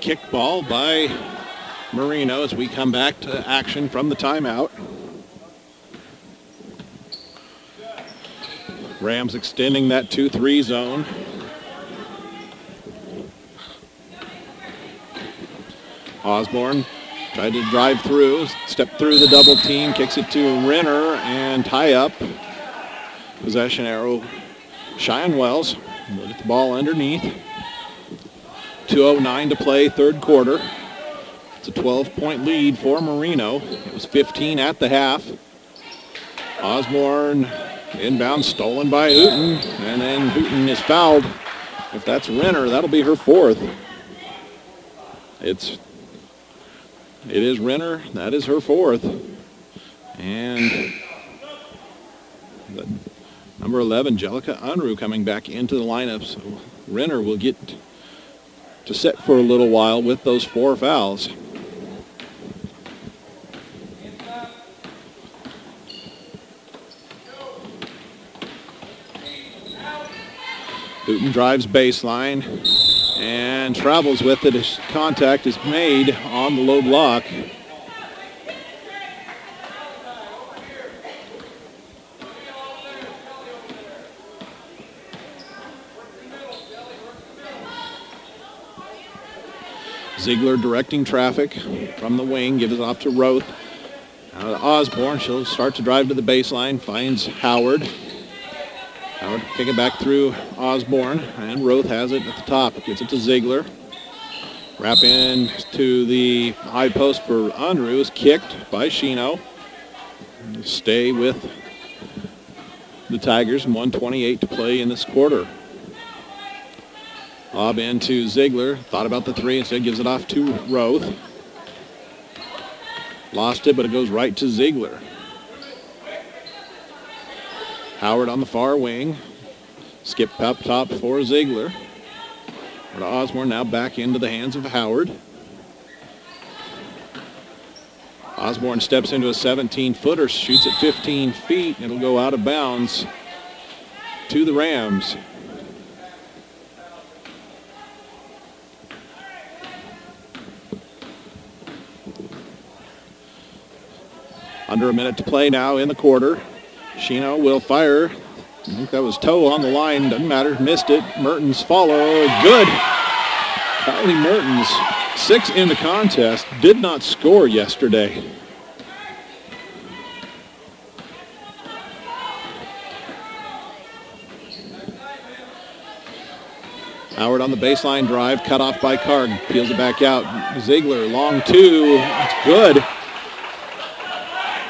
Kick ball by Marino as we come back to action from the timeout. Rams extending that 2-3 zone. Osborne tried to drive through, step through the double team, kicks it to Renner, and tie up. Possession arrow, Cheyenne Wells with the ball underneath. 2:09 to play, third quarter. It's a 12-point lead for Marino. It was 15 at the half. Osborne inbound, stolen by Hooten, and then Hooten is fouled. If that's Renner, that'll be her 4th. It is Renner, that is her 4th. And number 11, Jellica Unruh, coming back into the lineup. So Renner will get to sit for a little while with those 4 fouls. Hooten drives baseline and travels with it as contact is made on the low block. Ziegler directing traffic from the wing, gives it off to Roth. Now to Osborne, she'll start to drive to the baseline, finds Howard. Howard kick it back through Osborne, and Roth has it at the top. Gives it to Ziegler. Wrap in to the high post for Unruh, is kicked by Shino. Stay with the Tigers, 1:28 to play in this quarter. Lob into Ziegler. Thought about the 3, instead gives it off to Roth. Lost it, but it goes right to Ziegler. Howard on the far wing. Skip up top for Ziegler. Over to Osborne, now back into the hands of Howard. Osborne steps into a 17-footer, shoots at 15 feet. It'll go out of bounds to the Rams. Under a minute to play now in the quarter. Sheeno will fire. I think that was toe on the line. Doesn't matter. Missed it. Mertens follow. Good. Kylie Mertens, 6 in the contest, did not score yesterday. Howard on the baseline drive, cut off by Karg. Peels it back out. Ziegler, long two. That's good.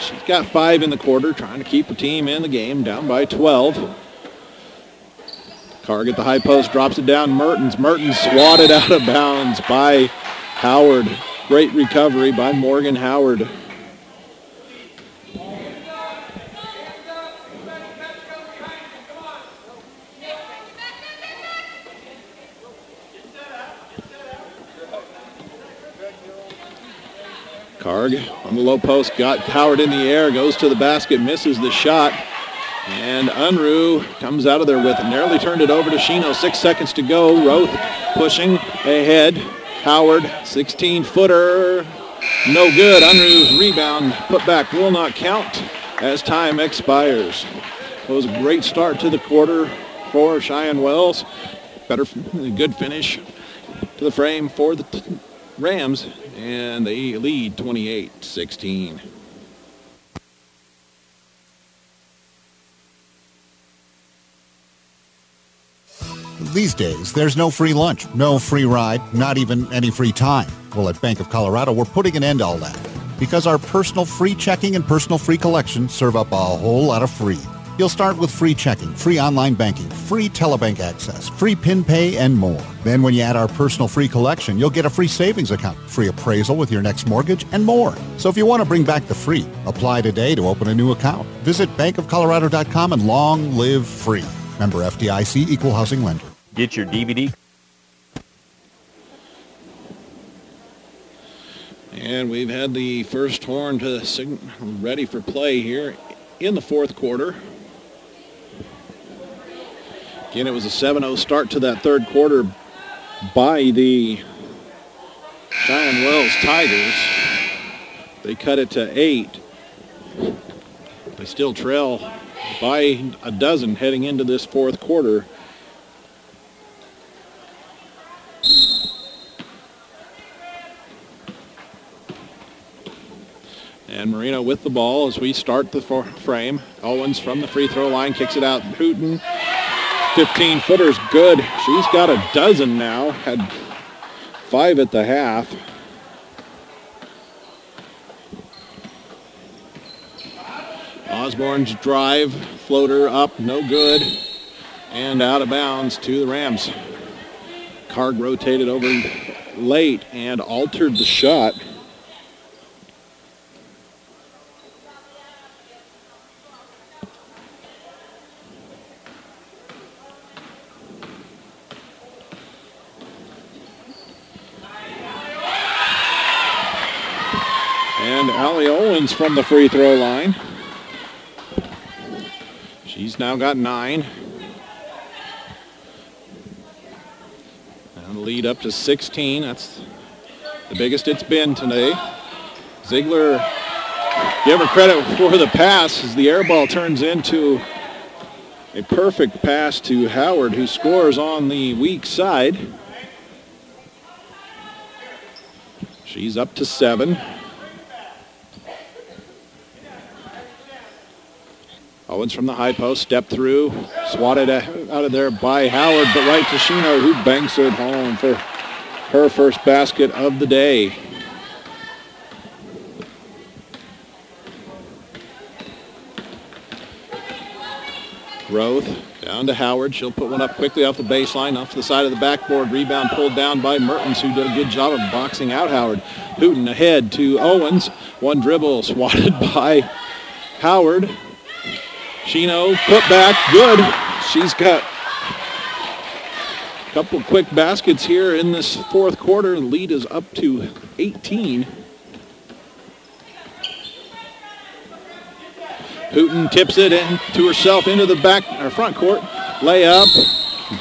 She's got 5 in the quarter, trying to keep her team in the game, down by 12. Karg at the high post, drops it down. Mertens swatted out of bounds by Howard. Great recovery by Morgan Howard. Karg on the low post, got Howard in the air, goes to the basket, misses the shot. And Unruh comes out of there with it. Narrowly turned it over to Sheeno. 6 seconds to go. Roth pushing ahead. Howard, 16-footer. No good. Unruh's rebound put back will not count as time expires. It was a great start to the quarter for Cheyenne Wells. Good finish to the frame for the Rams. And they lead 28-16. These days, there's no free lunch, no free ride, not even any free time. Well, at Bank of Colorado, we're putting an end to all that because our personal free checking and personal free collection serve up a whole lot of free. You'll start with free checking, free online banking, free telebank access, free PIN pay, and more. Then when you add our personal free collection, you'll get a free savings account, free appraisal with your next mortgage, and more. So if you want to bring back the free, apply today to open a new account. Visit bankofcolorado.com and long live free. Member FDIC, Equal Housing Lender. Get your DVD. And we've had the first horn to ready for play here in the fourth quarter. Again, it was a 7-0 start to that third quarter by the Cheyenne Wells Tigers. They cut it to 8. They still trail by a dozen heading into this fourth quarter. And Marino with the ball as we start the frame. Owens from the free throw line kicks it out. Hooten, 15-footer's good. She's got a dozen now. Had 5 at the half. Osborne's drive, floater up, no good. And out of bounds to the Rams. Karg rotated over late and altered the shot. And Allie Owens from the free throw line. She's now got 9. And the lead up to 16. That's the biggest it's been today. Ziegler, give her credit for the pass as the air ball turns into a perfect pass to Howard, who scores on the weak side. She's up to 7. Owens from the high post, step through, swatted out of there by Howard, but right to Sheeno, who banks it home for her first basket of the day. Roth down to Howard. She'll put one up quickly off the baseline, off the side of the backboard. Rebound pulled down by Mertens, who did a good job of boxing out Howard. Hooten ahead to Owens. One dribble swatted by Howard. Sheeno, put back, good. She's got Couple quick baskets here in this fourth quarter. The lead is up to 18. Hooten tips it in to herself into the front court. Layup,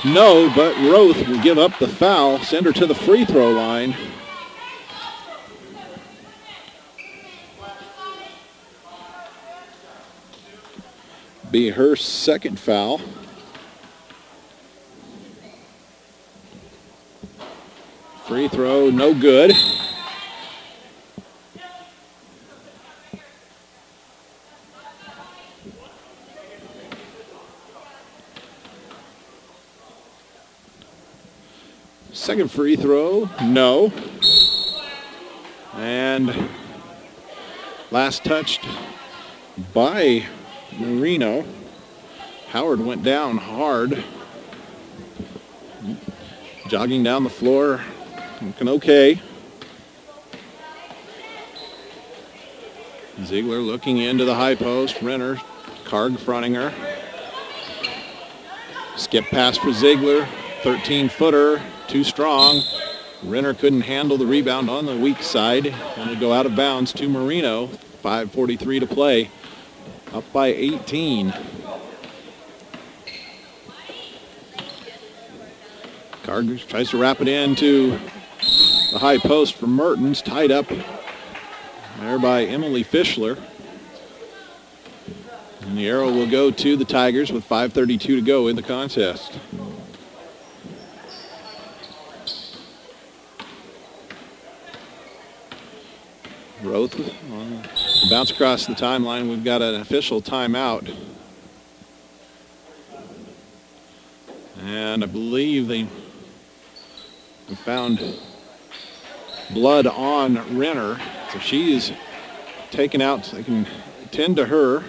no, but Roth will give up the foul, send her to the free throw line. Be her second foul. Free throw, no good. Second free throw, no. And last touched by Marino. Howard went down hard. Jogging down the floor, looking okay. Ziegler looking into the high post. Renner, Karg fronting her. Skip pass for Ziegler. 13-footer, too strong. Renner couldn't handle the rebound on the weak side. And it'll go out of bounds to Marino. 5:43 to play. Up by 18. Karg tries to wrap it into the high post for Mertens. Tied up there by Emily Fischler. And the arrow will go to the Tigers with 5:32 to go in the contest. Roth on the bounce across the timeline. We've got an official timeout. And I believe they found blood on Renner. So she's taken out. So they can tend to her.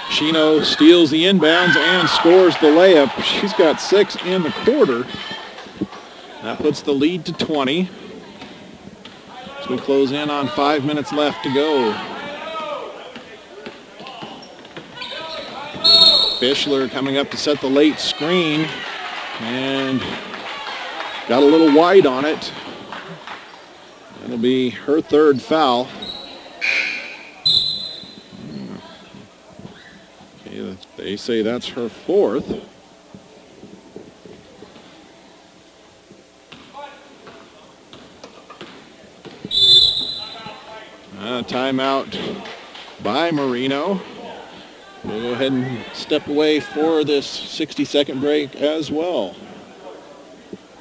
Shino steals the inbounds and scores the layup. She's got 6 in the quarter. That puts the lead to 20. As we close in on 5 minutes left to go. Fischler coming up to set the late screen and got a little wide on it. That'll be her third foul. Okay, they say that's her fourth. Timeout by Marino. We'll go ahead and step away for this 60-second break as well.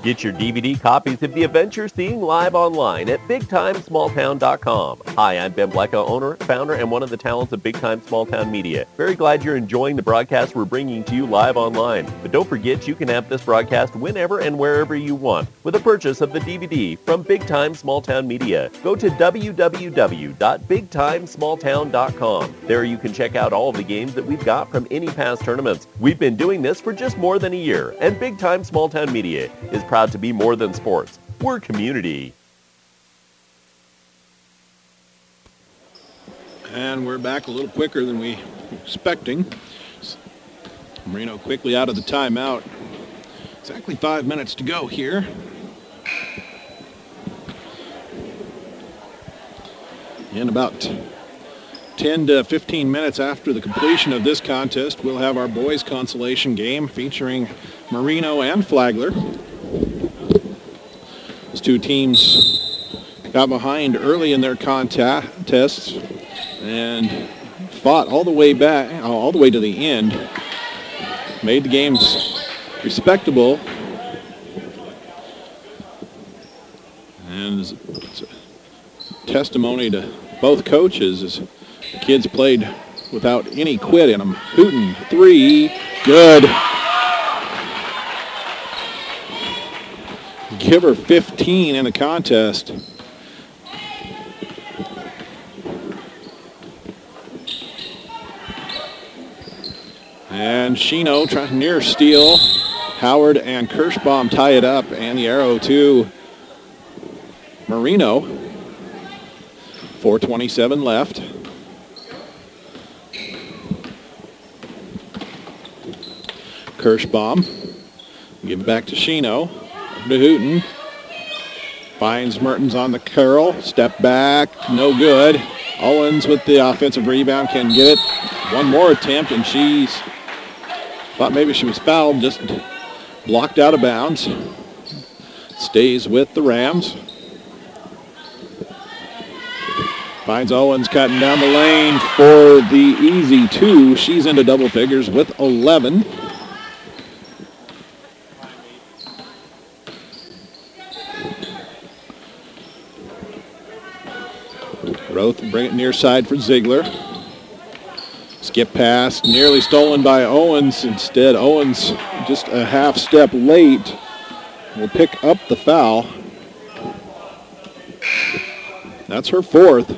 Get your DVD copies of the events seeing live online at BigTimeSmallTown.com. Hi, I'm Ben Blecka, owner, founder, and one of the talents of Big Time Small Town Media. Very glad you're enjoying the broadcast we're bringing to you live online. But don't forget you can have this broadcast whenever and wherever you want with a purchase of the DVD from Big Time Small Town Media. Go to www.BigTimeSmallTown.com. There you can check out all of the games that we've got from any past tournaments. We've been doing this for just more than a year, and Big Time Small Town Media is proud to be more than sports. We're community. And we're back a little quicker than we were expecting. Marino quickly out of the timeout. Exactly 5 minutes to go here. In about 10 to 15 minutes after the completion of this contest, we'll have our boys' consolation game featuring Marino and Flagler. Those two teams got behind early in their contests and fought all the way back, all the way to the end. Made the games respectable. And it's a testimony to both coaches as the kids played without any quit in them. Hooten, 3, good. Give her 15 in the contest. And Shino trying near steal. Howard and Kirschbaum tie it up, and the arrow to Marino. 4:27 left. Kirschbaum. Give it back to Shino. Over to Hooten. Finds Mertens on the curl. Step back. No good. Owens with the offensive rebound can get it. One more attempt, and she's thought maybe she was fouled. Just blocked out of bounds. Stays with the Rams. Finds Owens cutting down the lane for the easy two. She's into double figures with 11. Roth bring it near side for Ziegler. Skip pass, nearly stolen by Owens. Instead, Owens just a half step late will pick up the foul. That's her fourth.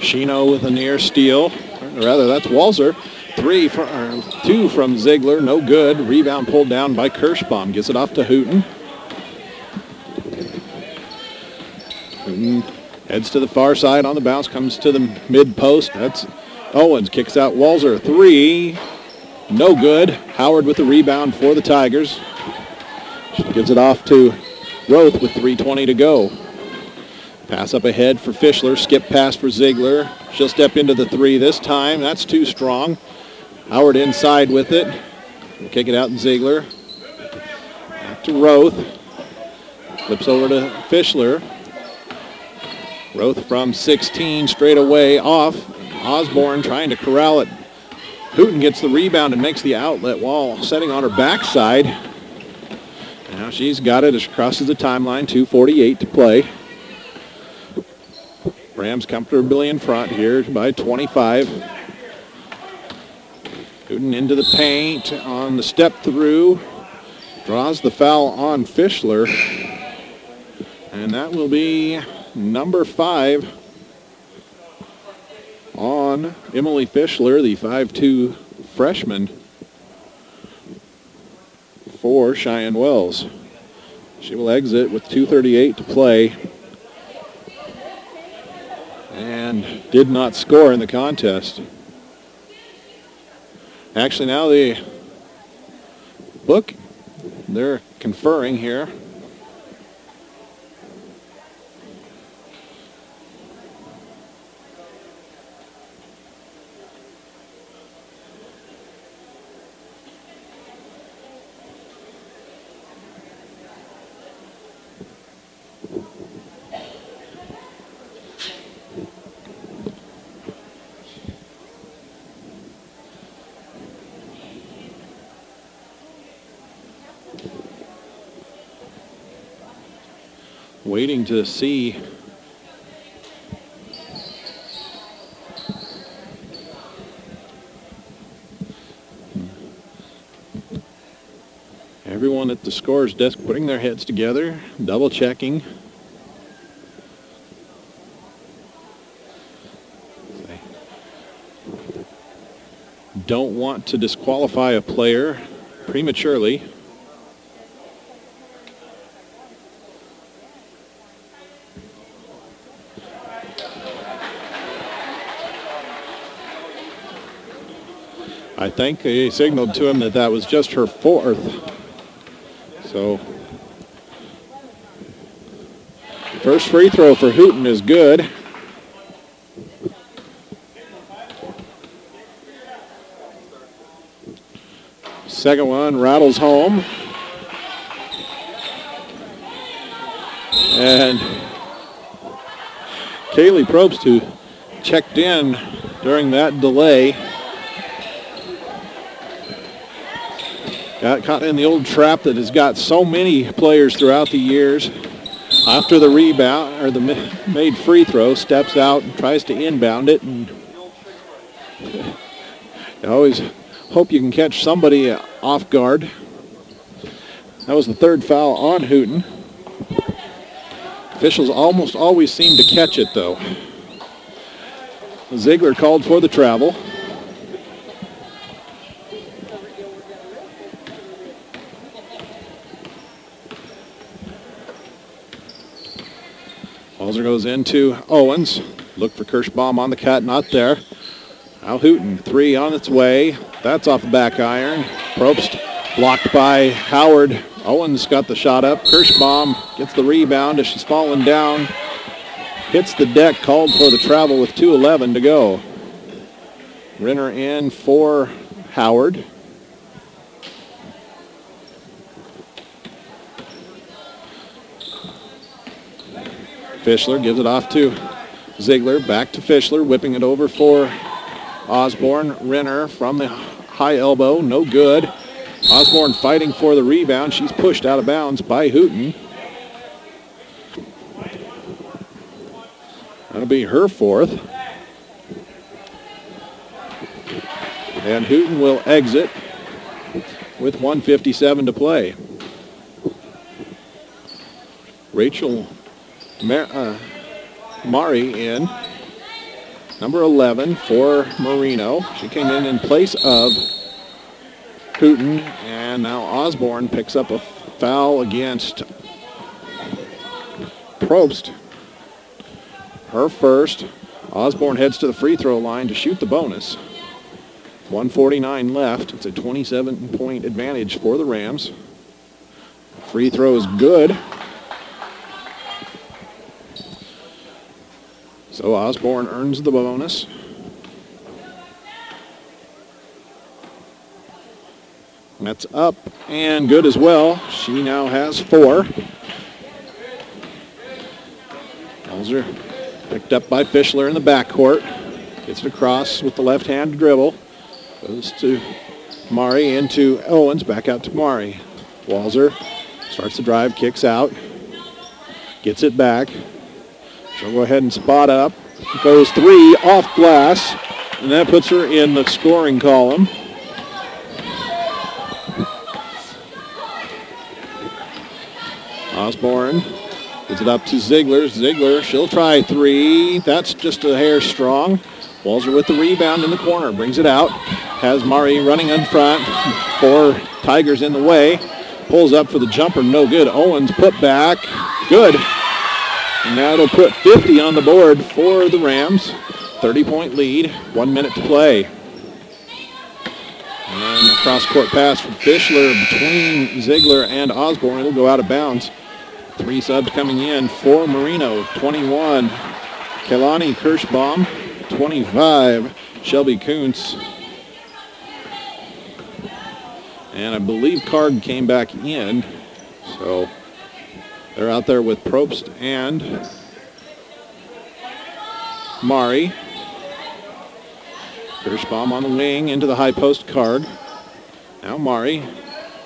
Shino with a near steal. Or rather, that's Walzer. Two from Ziegler, no good. Rebound pulled down by Kirschbaum. Gives it off to Hooten. Hooten heads to the far side on the bounce, comes to the mid post. That's Owens, kicks out Walzer. Three, no good. Howard with the rebound for the Tigers. She gives it off to Roth with 3:20 to go. Pass up ahead for Fischler. Skip pass for Ziegler. She'll step into the three this time. That's too strong. Howard inside with it. Kick it out to Ziegler. Back to Roth. Flips over to Fischler. Roth from 16 straight away off. Osborne trying to corral it. Hooten gets the rebound and makes the outlet while setting on her backside. Now she's got it as she crosses the timeline. 2:48 to play. Rams comfortably in front here by 25. Hooten into the paint on the step through. Draws the foul on Fischler. And that will be number 5 on Emily Fischler, the 5'2" freshman for Cheyenne Wells. She will exit with 2:38 to play. And did not score in the contest. Actually, now the book, they're conferring here. Waiting to see everyone at the scorer's desk putting their heads together, double checking. They don't want to disqualify a player prematurely. I think they signaled to him that that was just her fourth. So, first free throw for Hooten is good. Second one rattles home. And Kaylee Probst, who checked in during that delay, got caught in the old trap that has got so many players throughout the years. After the rebound, or the made free throw, steps out and tries to inbound it. And you always hope you can catch somebody off guard. That was the third foul on Hooten. Officials almost always seem to catch it, though. Ziegler called for the travel. Walzer goes into Owens. Look for Kirschbaum on the cut, not there. Now Hooten, 3 on its way. That's off the back iron. Probst blocked by Howard. Owens got the shot up. Kirschbaum gets the rebound as she's falling down. Hits the deck, called for the travel with 2:11 to go. Renner in for Howard. Fischler gives it off to Ziegler. Back to Fischler, whipping it over for Osborne. Renner from the high elbow, no good. Osborne fighting for the rebound. She's pushed out of bounds by Hooten. That'll be her 4th. And Hooten will exit with 1:57 to play. Rachel Mari in, number 11 for Marino. She came in place of Hooten, and now Osborne picks up a foul against Probst. Her first. Osborne heads to the free throw line to shoot the bonus. 1:49 left. It's a 27-point advantage for the Rams. Free throw is good. So Osborne earns the bonus. That's up and good as well. She now has 4. Walzer picked up by Fischler in the backcourt. Gets it across with the left-hand dribble. Goes to Mari, into Owens, back out to Mari. Walzer starts the drive, kicks out. Gets it back. She'll go ahead and spot up. Goes 3 off glass, and that puts her in the scoring column. Osborne gives it up to Ziegler. Ziegler, she'll try 3. That's just a hair strong. Walzer with the rebound in the corner. Brings it out. Has Mari running in front. 4 Tigers in the way. Pulls up for the jumper. No good. Owens put back. Good. And that'll put 50 on the board for the Rams. 30-point lead. 1 minute to play. And a cross-court pass from Fischler between Ziegler and Osborne. It'll go out of bounds. 3 subs coming in for Marino. 21, Kelani Kirschbaum. 25, Shelby Kuntz. And I believe Card came back in. So they're out there with Probst and Mari. Kirschbaum on the wing into the high post. Card. Now Mari.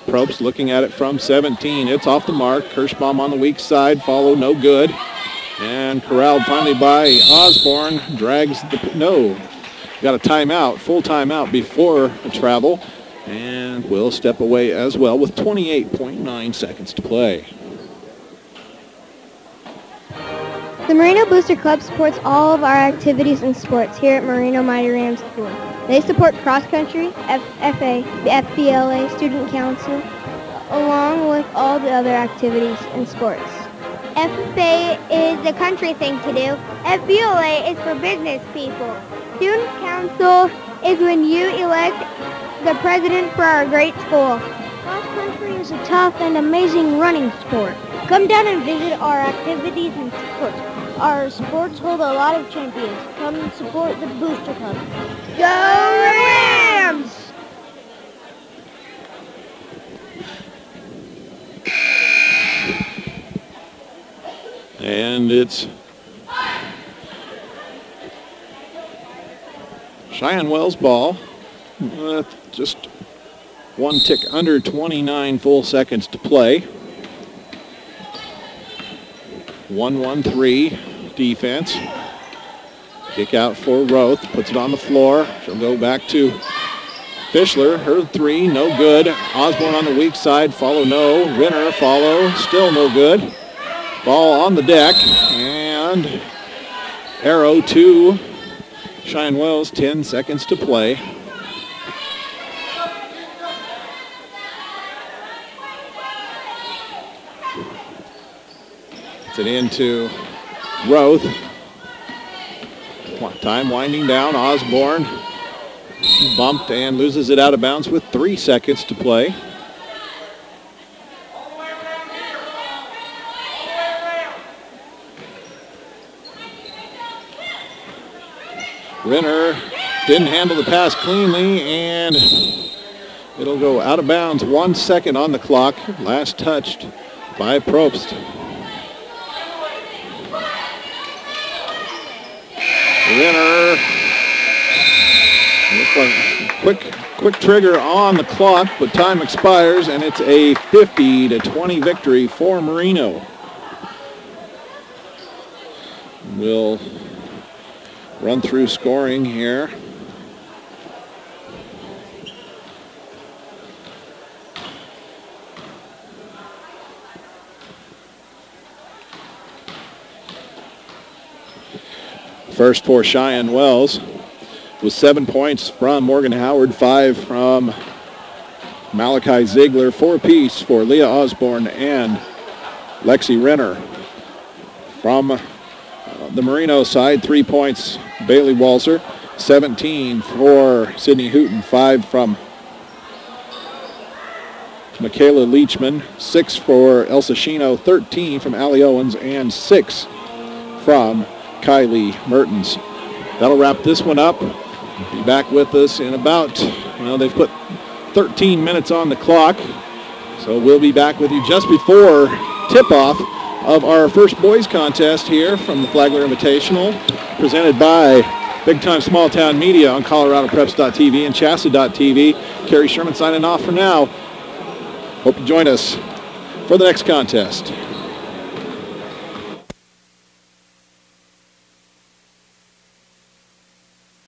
Probst looking at it from 17. It's off the mark. Kirschbaum on the weak side. Follow, no good. And corralled finally by Osborne. Drags the, no. Got a timeout, full timeout before a travel. And will step away as well with 28.9 seconds to play. The Marino Booster Club supports all of our activities and sports here at Marino Mighty Rams School. They support cross-country, FFA, the FBLA, Student Council, along with all the other activities and sports. FFA is the country thing to do. FBLA is for business people. Student Council is when you elect the president for our great school. Cross-country is a tough and amazing running sport. Come down and visit our activities and sports. Our sports hold a lot of champions. Come and support the Booster Club. Go Rams! And it's Cheyenne Wells' ball. Just 1 tick under 29 full seconds to play. 1-1-3 defense. Kick out for Roth. Puts it on the floor. She'll go back to Fischler. Her 3, no good. Osborne on the weak side. Follow, no. Renner, follow. Still no good. Ball on the deck. And arrow to Cheyenne Wells. 10 seconds to play. It into Roth. Time winding down. Osborne bumped and loses it out of bounds with 3 seconds to play. Renner didn't handle the pass cleanly, and it'll go out of bounds. 1 second on the clock. Last touched by Probst. Renner. Quick trigger on the clock, but time expires, and it's a 50-20 victory for Marino. We'll run through scoring here. First for Cheyenne Wells with 7 points from Morgan Howard, 5 from Malachi Ziegler, 4 apiece for Leah Osborne and Lexi Renner. From the Marino side, 3 points, Bailey Walser, 17 for Sydney Hooten, 5 from Michaela Leachman, 6 for Elsa Shino, 13 from Allie Owens, and 6 from Kylie Mertens. That'll wrap this one up. Be back with us in about, they've put 13 minutes on the clock. So we'll be back with you just before tip-off of our first boys contest here from the Flagler Invitational, presented by Big Time Small Town Media on ColoradoPreps.tv and Chasta.tv. Kerry Sherman signing off for now. Hope you join us for the next contest.